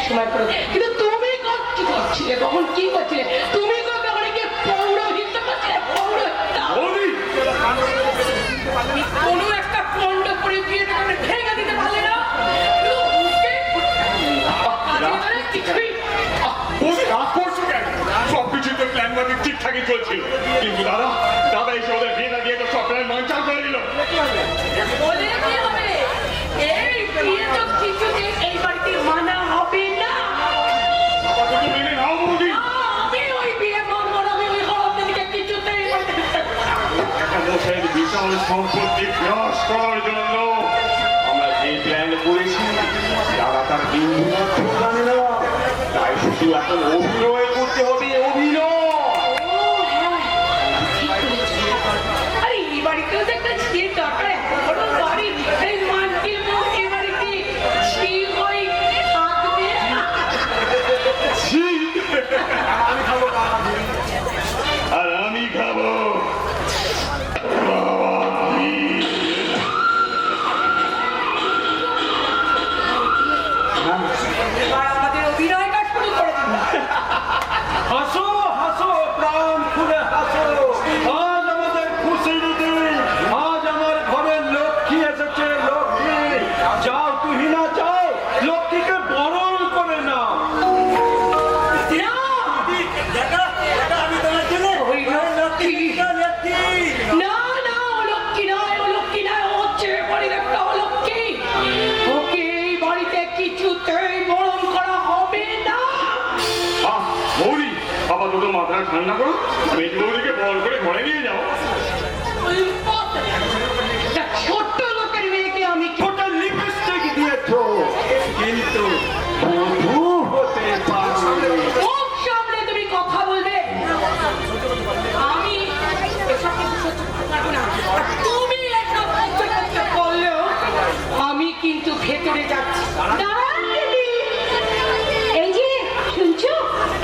সময় করে, কিন্তু তুমি কি করছিলে, কখন কি করছিলে? তুমি তখন কি পৌরোহিত্য করছিলে? পৌরোহিত্য কোনো একটা পণ্ড করে বিয়েটা করে ভেঙে দিতে পারলে না? কিছুই সবকিছু তো প্ল্যান মাফিক ঠিকঠাকই চলছিল, কিন্তু দাদা দাদা এসে ওদের বিয়ে না দিয়ে তো সব প্ল্যান মানচাল করে দিল। বলে কি হবে? এই বিয়ে তো কিছুতে এই বাড়িতে মানা হবে না। আপাতত মেনে নাও বৌদি। আমি ওই বিয়ে করবো না, আমি ওই হরদিকে কিছুতেই মানতে পারবো না। একটা মশাইয়ের বিশাল সম্পত্তি গ্রাস করার জন্য আমরা যে প্ল্যান করেছি দাদা তার বিন্দু মাত্র জানে না, তাই শুধু এখন অভিনয় করতে হবে, অভিনয়। আরে এই বাড়িতেও তো একটা ঝির দরকার, এত বড় বাড়ি, এই মাটির বউ এই বাড়িতে ঝি হয়ে থাকবে না। আর আমি খাবো এবার আমাদের অভিনয়টা শুরু করে দিন। হাসো হাসো, প্রাণ খুলে হাসো। আজ আমাদের খুশির দিন, আজ আমার ঘরের লক্ষ্মী এসেছে, লক্ষ্মী। যাও তুহিনা, যাও লক্ষ্মীকে বরণ করে নাও। ওই লক্ষ্মী। না, না, ও লক্ষ্মী নয়, ও লক্ষ্মী নয়, ও হচ্ছে এ বাড়ির একটা অলক্ষ্মী। ওকে এই বাড়িতে কিছুতেই বরণ করা হবে না। বৌদি আপাতত মাথাটা ঠান্ডা করো, মেজ বৌদিকে বল করে ঘরে নিয়ে যাও। একটা ছোট্ট লোকের মেয়েকে আমি ছোট লিপস্টিক দিয়েছো, কিন্তু বধূ হতে পারবে। মুখ সামনে তুমি কথা বলবে। আমি এসব কিছু সহ্য করতে পারবো না। আর তুমি এসব সহ্য করতে পারলেও আমি কিন্তু ভেতরে যাচ্ছি। দাঁড়ান দিদি, এই যে শুনছো,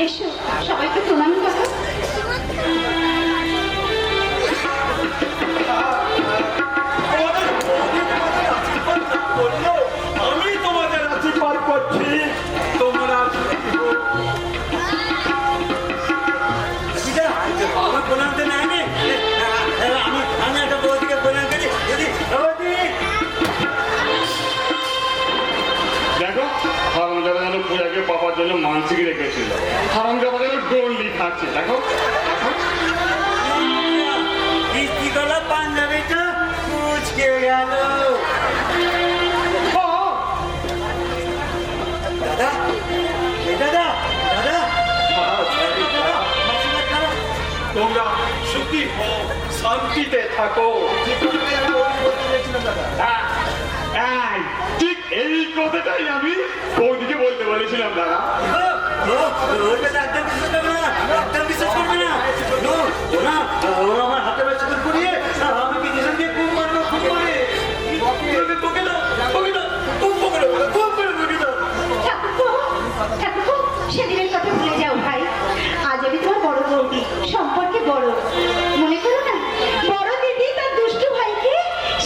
এসো সবাইকে প্রণাম করো। আমি তোমাদের আশীর্বাদ করছি, তোমরা আমার প্রণামতে নাই নে, আমি একটা বৌদিকে প্রণাম করি। দেখো হারামজাদা যেন পূজাকে পাপার জন্য মানসিক রেখেছিল, হারামজাদা যেন ডোনলি খাচ্ছে। দেখো বৃষ্টি গলা পাঞ্জাবিটা মুচকে গেল। দাদা দাদা দাদা তোমরা সুখী হও, শান্তিতে থাকো। এই, ঠিক এই কথাটাই আমি বৌদিকে বলতে বলেছিলাম দাদা। ওর কথা একদম বিশ্বাস করবে না, একদম বিশ্বাস করবে না। ও আমার হাতে ব্যবসা করিয়ে আমি কি দেশের দিয়ে খুব মারবো, খুব মারে তোকে না, তোকে না, খুব পকড়ে খুব করে তোকে না। ঠাকুরপো, ঠাকুরপো, সেদিনের কথা ভুলে যাও ভাই। আজ আমি তোমার বড় বৌদি, সম্পর্কে বড়। মনে করো না, বড় দিদি তার দুষ্টু ভাইকে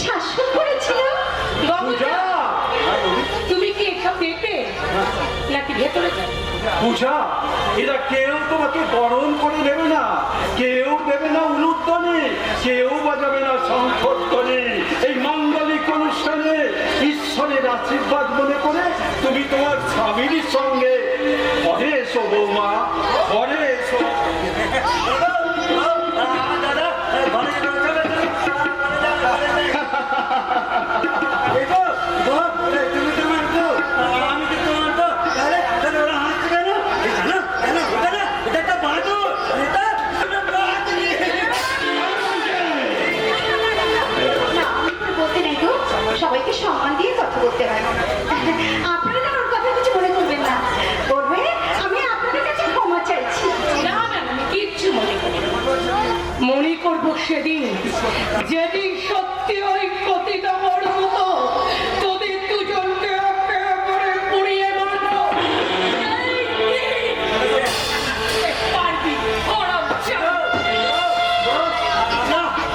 শাসন করেছিল। বাবুজা, তুমি কি এসব দেখবে নাকি ভেতরে যাবে? পূজা, এরা কেউ তোমাকে বরণ করে নেবে না, কেউ দেবে না উলুধ্বনি, কেউ বাজাবে না শঙ্খধ্বনি। এই মাঙ্গলিক অনুষ্ঠানে ঈশ্বরের আশীর্বাদ মনে করে তুমি তোমার স্বামীর সঙ্গে ঘরে এসো বৌমা, ঘরে এসো। দাদা ঘরে তুমি তো মারতো, আমি তো মারতো, তাহলে ওরা হাসছে কেন? কেন কেন ওটা না, এটা একটা বাদর, এটা না, আমি তো বলতে নাই গো, সবাইকে সম্মান দিয়ে কথা বলতে হয়। আপনারা ওর কথা কিছু মনে করবেন না। বলবে আমি আপনাদের কাছে ক্ষমা চাইছি। না না, আমি কিচ্ছু মনে করি না। মনে করবো সেদিন, যেদিন সত্যি ওই পতিতা বড় মতো তোদের দুজনকে একেবারে পুড়িয়ে মারবো। পারবি, ওরা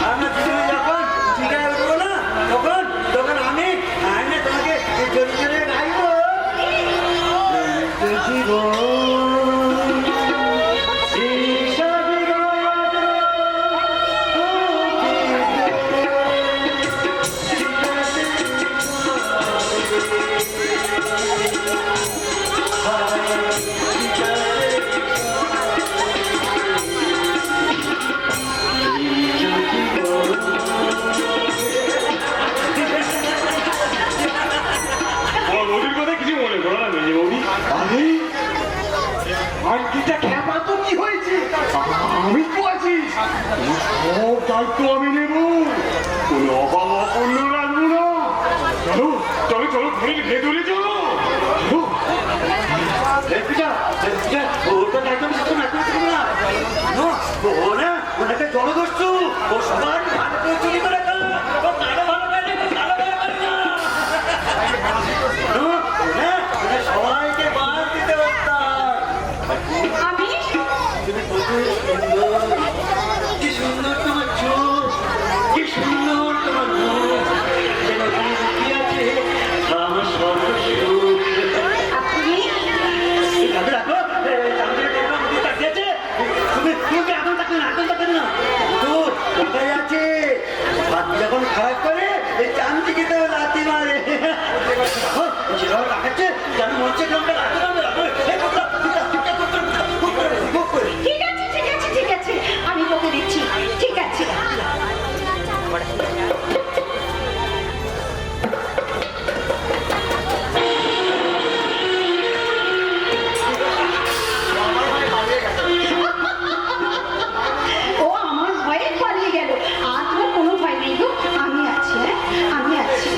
আমরা দুজনে যখন ঠিকায় উঠবো না, তখন আমি তোমাকে জোরে জোরে গাইবো। দায়িত্ব আমি নেব, কোনো অভাব অপূর্ণ রাখবো না। চলো চলো চলো, ভেতরে চলো। ওনাকে জলদস্যু ও সবার ভালো করে চুরি করে ও কারো ভালো করে সবাইকে মার দিতে পারতাম। আমি কি সুন্দর তোমার চোখ, কি সুন্দর তোমার মুখ, যেন কি আছে আমার সর্বসুখ। আপনি রাখো রাখো, তুমি এখন থাকলে না, এখন থাকলে না, কোথায় আছে? হাত যখন খারাপ করে এই চান্দিকে তো লাথি মারে। যেভাবে রাখাচ্ছে যেন মরছে গ্রামটা রাখতে পারবে। ঠিক আছে ঠিক আছে ঠিক আছে, আমি তোকে দিচ্ছি, ঠিক আছে। ও আমার ভয়ে পালিয়ে গেল, আর তোমার কোনো ভয় নেই গো, আমি আছি, হ্যাঁ আমি আছি।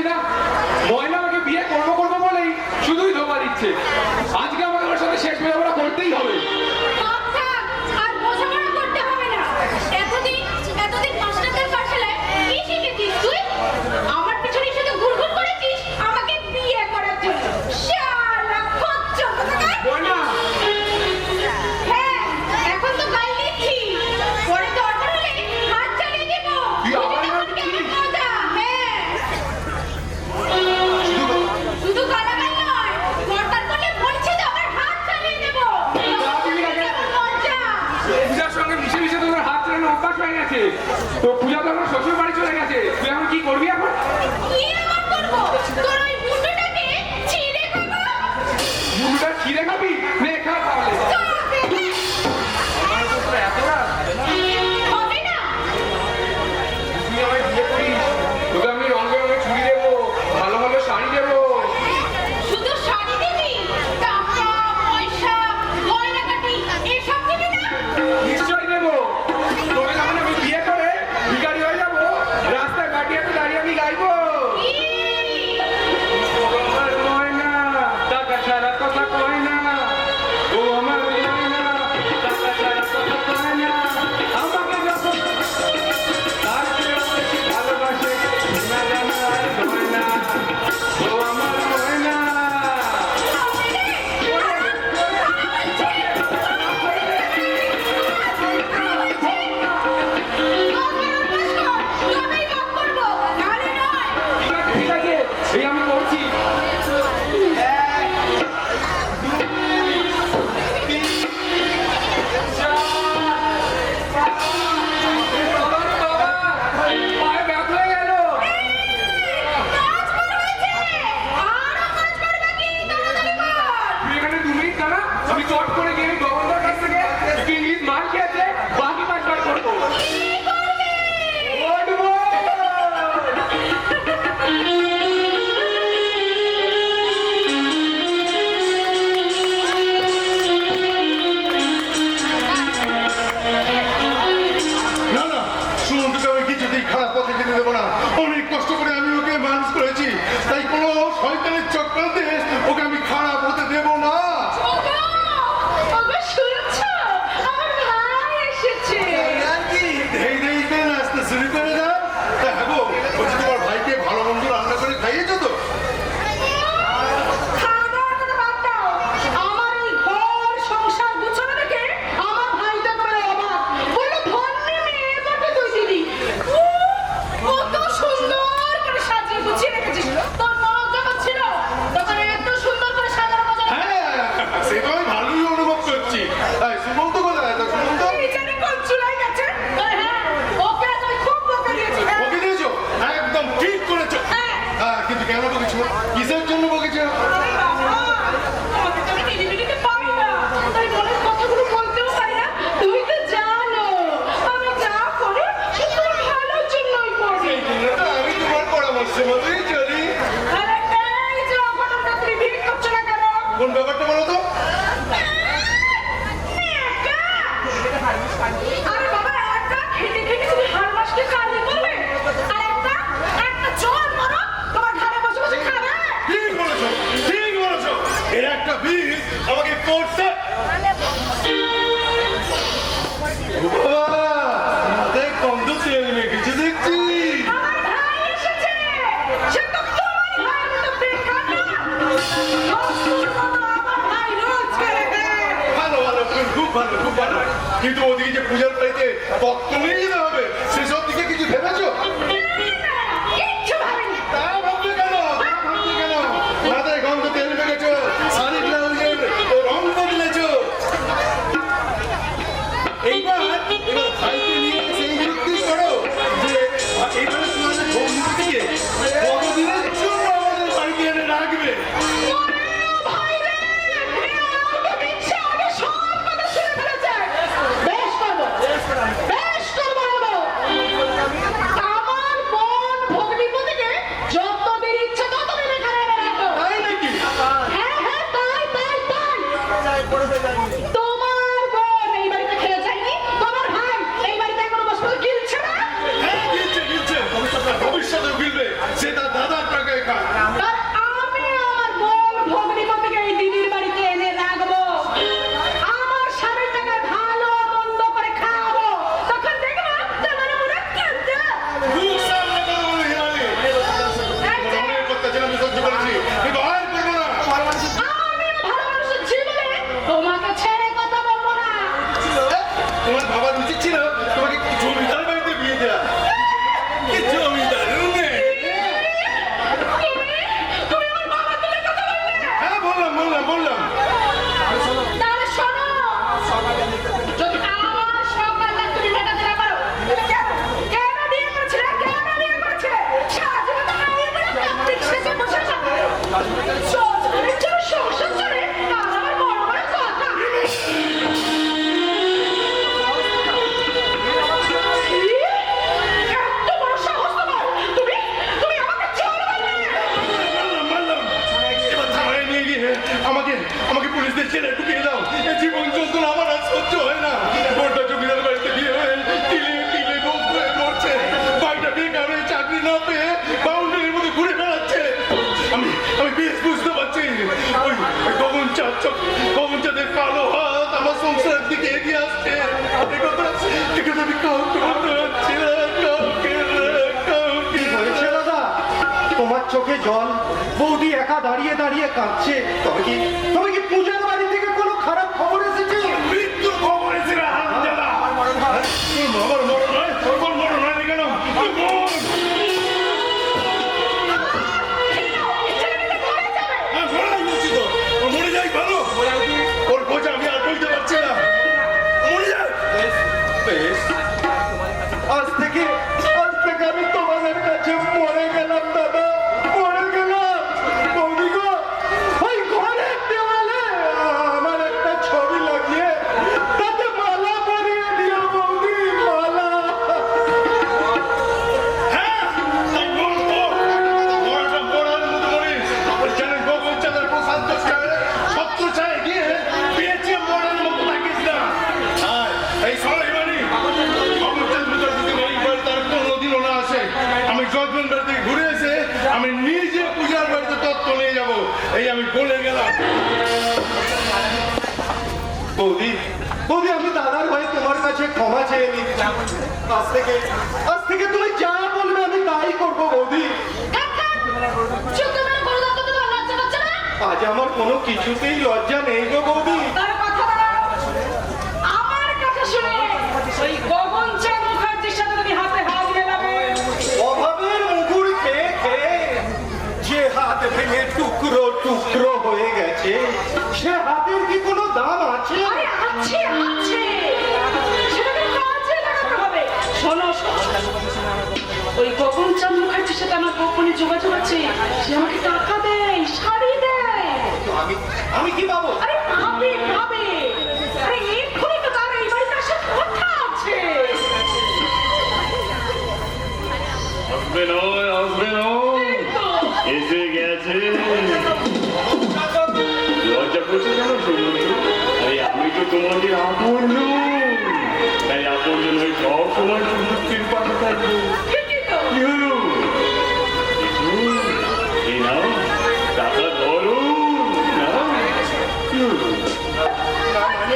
না, ময়না আমাকে বিয়ে করবো করবো বলেই শুধুই ধোকা দিচ্ছে। আজকে আমাকে ওর সাথে শেষ বোঝাপড়া করতেই হবে। থাক, থাক, আর বোঝাপড়া করতে হবে না। এতদিন মাস্টারদের পাঠশালায় কি শিখেছিস তুই? আমার পিছনে শুধু ঘুরঘুর করেছিস আমাকে বিয়ে করার জন্য। শালা খচ্চর কোথাকার। ময়না, হ্যাঁ, এখন তো গাল দিচ্ছি। পরে দরকার হলে হাত চালিয়ে দেব। তুই আবার বুঝলি তখন গাল কেমন দিচ্ছিস? মজা? হ্যাঁ। শুধু গালাগাল নয়, দরকার পড়লে বলছি তো আবার হাত চালিয়ে দেব। কেমন মজা? পূজার সঙ্গে মিশে মিশে তোদের হাত চালানো অভ্যাস হয়ে গেছে। তো পূজা তো আমার শ্বশুর বাড়ি চলে গেছে, তুই এখন কি করবি এখন? কি আবার করবো? তোর ওই মুন্ডুটাকে ছিঁড়ে খাবো। মুন্ডুটা ছিঁড়ে খাবি? নে খা তাহলে। আমার তো তোর এত রাগ। হবে না। তুই আমায় বিয়ে করিস, তোকে আমি রঙ বেরঙের চুড়ি দেবো, ভালো ভালো শাড়ি দেবো। শুধু শাড়ি দিবি? টাকা, পয়সা, গয়নাগাটি এসব দিবি না? নিশ্চয়ই দেবো। তোকে যখন আমি বিয়ে করে ভিখারি হয়ে যাবো, রাস্তায় বাটিয়াতে দাঁড়িয়ে আমি গাইবো। ও আমার ময়না, টাকা ছাড়া কথা কয় না। ও আমার ময়না, টাকা ছাড়া কথা কয় না। আমাকে যখন তার চেয়েও বেশি ভালোবাসে, না জানা আর ময়না। ও আমার ময়না। তবেই বাপ করবো, নাহলে নয়। ঠিক আছে, এই আমি করছি। পায়ে ব্যথা হয়ে গেল। কাজ বড় হয়েছে। আরো কাজ বড় বাকি, তাড়াতাড়ি কর। তুই এখানে 2 মিনিট দাঁড়া, আমি চট করে গিয়ে গভর্নর কাছ থেকে একটু ইংলিশ মাল খেয়েছে, বাকি কাজ বার করবো। কি করবি? উঠবো। না না, সুমন্তকে আমি কিছুতেই খারাপ পথে যেতে দেবো না। অনেক কষ্ট করে আমি ওকে মানুষ করেছি, তাই কোনো শয়তানের চক্রান্তে ওকে আমি খারাপ হতে দেবো না। ওগো, ওগো শুনছো? আমার ভাই এসেছে। এই দেরিতে নাচতে শুরু করে দাও। তা হ্যাঁ গো, বলছি তোমার ভাইকে ভালো মন্দ রান্না করে খাইয়েছো তো? খাওয়া দাওয়ার কথা বাদ দাও। আমার এই ঘর সংসার গুছানো দেখে আমার ভাইটা করে অবাক। বললো, ধন্যি মেয়ে বটে তুই দিদি। কত সুন্দর করে সাজিয়ে গুছিয়ে রেখেছিস। তোর মনোজ যখন ছিল তখন এত সুন্দর করে সাজানো গোছানো হ্যাঁ, সে তো আমি ভালোই অনুভব করছি। তাই সুমন্ত কোথায়? তা সুমন্ত জানি কোন চুলাই গেছে। তবে হ্যাঁ, ওকে আজ আমি খুব বকে দিয়েছি। হ্যাঁ। ওকে দিয়েছো? একদম ঠিক করেছো। হ্যাঁ। হ্যাঁ, কিন্তু কেন বকেছো? কিসের জন্য বকেছো? আরে বাবা, তোমাকে তো আমি নিজে নিজে পারি না। তাই মনের কথাগুলো বলতেও পারি না। তুমি তো জানো, আমি যা করি সে তোমার ভালোর জন্যই করি। আমি তোমার পরামর্শ মতোই চলি। আরে এই যে অঘটনটা তুমি ভিড় করছো না কেন? কোন ব্যাপারটা বলো তো? একা? আরে বাবা, একা খেটে খেটে তুমি হার মাসকে কালি করবে? আর একটা জোর মারো, তোমার ঘাড়ে বসে বসে খাবে? ঠিক বলেছো, ঠিক বলেছো। এর একটা বিল আমাকে করতে। বাবা, মাথায় কম তো তেল মেখেছে দেখছি। আমার ভাই এসেছে। সে তো তোমার ভাইয়ের মতো বেকার না। দস্তুর মতো আমার ভাই রোজ করে দেয়। ভালো ভালো, খুব ভালো, খুব ভালো। কিন্তু ওদিকে যে পূজার বাড়িতে তত্ত্ব নিয়ে যেতে হবে, সেসব দিকে কিছু ভেবেছো? না, কিচ্ছু ভাবিনি। তা ভাববে কেন? তা ভাববে কেন? মাথায় গন্ধ তেল মেখেছো, শাড়ি ব্লাউজের রং বদলেছো। এইবার ভাইকে নিয়ে সেই যুক্তি করো যে এইভাবে তোমাদের বন্ধু থেকে কতদিনের জন্য আমাদের বাড়িতে এনে রাখবে। ওরে ভাই রে, আমাকে দিচ্ছে, আমাকে সব কথা শুনে ফেলেছে। বেশ করবো, বেশ করবো বলো। তোমার বাবার উচিত ছিল তোমাকে জমিদার বাড়িতে বিয়ে দেওয়া। কি জমিদার মেয়ে? তুমি আমার বাবার তুলে কথা বললে। হ্যাঁ বললাম। তাহলে শোনো, যদি আমার সকালটা তুমি মেটাতে না পারো, তুমি কেন বিয়ে করেছিলে? সারাজীবন তো বিয়ে করে প্রান্তিক শেষে বসে থাকবে। সজনের জন্য সংসার করে আর আমার বড় বড় কথা। এত বড় সাহস তোমার! তুমি আমাকে চোর বললে? বললাম। এবার থানায় নিয়ে গিয়ে আমাকে পুলিশদের ছেলে ঢুকিয়ে দাও। এই জীবন যন্ত্রণা আমার আর সহ্য হয় না। ওটা জমিদার বাড়িতে বিয়ে হয়ে তিলে গোপ হয়ে মরছে। বাড়িটা বেকার হয়ে চাকরি না পেয়ে বাউন্ডারির মধ্যে ঘুরে বেড়াচ্ছে। আমি বেশ বুঝতে পারছি ওই গগন চাঁদের কালো হাত আমার সংসারের দিকে এগিয়ে আসছে। একথা আমি কাউকে বলতে পারছি না, কাউকে। হয়েছে দাদা, তোমার চোখে জল, বৌদি একা দাঁড়িয়ে দাঁড়িয়ে কাঁদছে। তবে কি পূজার বাড়ি থেকে কোনো খারাপ খবর এসেছে? মৃত্যুর খবর এসেছে হারামজাদা। আমার মরণ হয় কেন? মরে যাই ভালো। ওর বোঝা আমি আর বলতে পারছি না। মরে যাই। বেশ, আজ থেকে আমি তোমাদের কাছে মরে গেলাম দাদা, মরে গেলাম। বৌদি গো, ওই ঘরের দেওয়ালে আমার একটা ছবি লাগিয়ে তাতে মালা পরিয়ে দিও বৌদি, মালা। হ্যাঁ, তাই বলবো। মরাটা মরার মতো মরিস। ওই জানেন গগন চাঁদের প্রশান্ত শত্রু চায় গিয়ে পেয়েছে মরার মতো থাকিস না। এই সবাই মানি গগন চাঁদ ভিতর যদি এই বাড়িতে আর কোনোদিনও না আসে, আমি জজমেন্ট বাড়ি থেকে ঘুরে এসে আমি নিজে পূজার বাড়িতে তত্ত্ব নিয়ে যাব। এই আমি বলে গেলাম। বৌদি, আমি দাদার ভাই তোমার কাছে ক্ষমা চেয়ে নিচ্ছি। আজ থেকে তুমি যা বলবে আমি তাই করবো বৌদি। আজ আমার কোনো কিছুতেই লজ্জা নেই গো বৌদি। তার কথা বলো। আমার কথা শুনে ওই গগনচাঁদ মুখার্জির সাথে তুমি হাতে হাত মেলাবে। অভাবের মুগুর খেয়ে যে হাত ভেঙে টুকরো হয়ে গেছে, সে হাতের কি কোনো দাম আছে? আরে আছে। সেটাকে কাজে লাগাতে হবে। শোনো, ওই গগনচাঁদ মুখার্জির সাথে আমার গোপনে যোগাযোগ আছে। সে আমাকে টাকা দেয়, শাড়ি দেয়। আমি কি পাবো? আরে ভাবে। আরে এক্ষুনি তো তার এই বাড়িতে আসার কথা আছে। আসবে না এই তো। এসে গেছে। লজ্জা করছে কেন সমুদ্র? আরে আমি তো তোমাদের আপন, তাই আপন হয়ে সব সময় সুযোগের পাশে থাকবো। ঠিকই তো। কি হলো? এই নাও টাকা ধরো। নাও। কি হলো? টাকা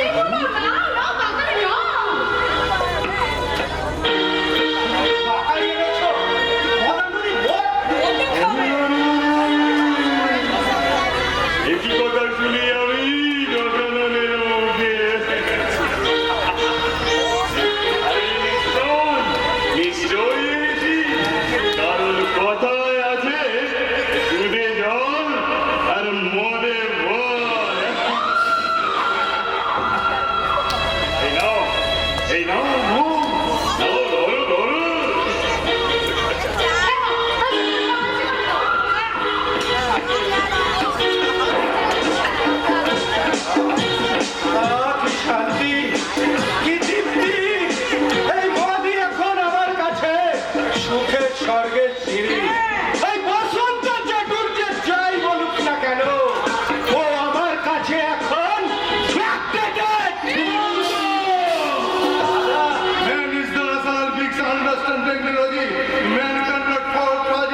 এনেছো? মদানুরি ভোট? একই কথা শুনি আমি গগনের মুখে। নিশ্চয়ই এনেছি, কারণ কথায় আছে দুধে জল আর মদে ভয়। এই নাও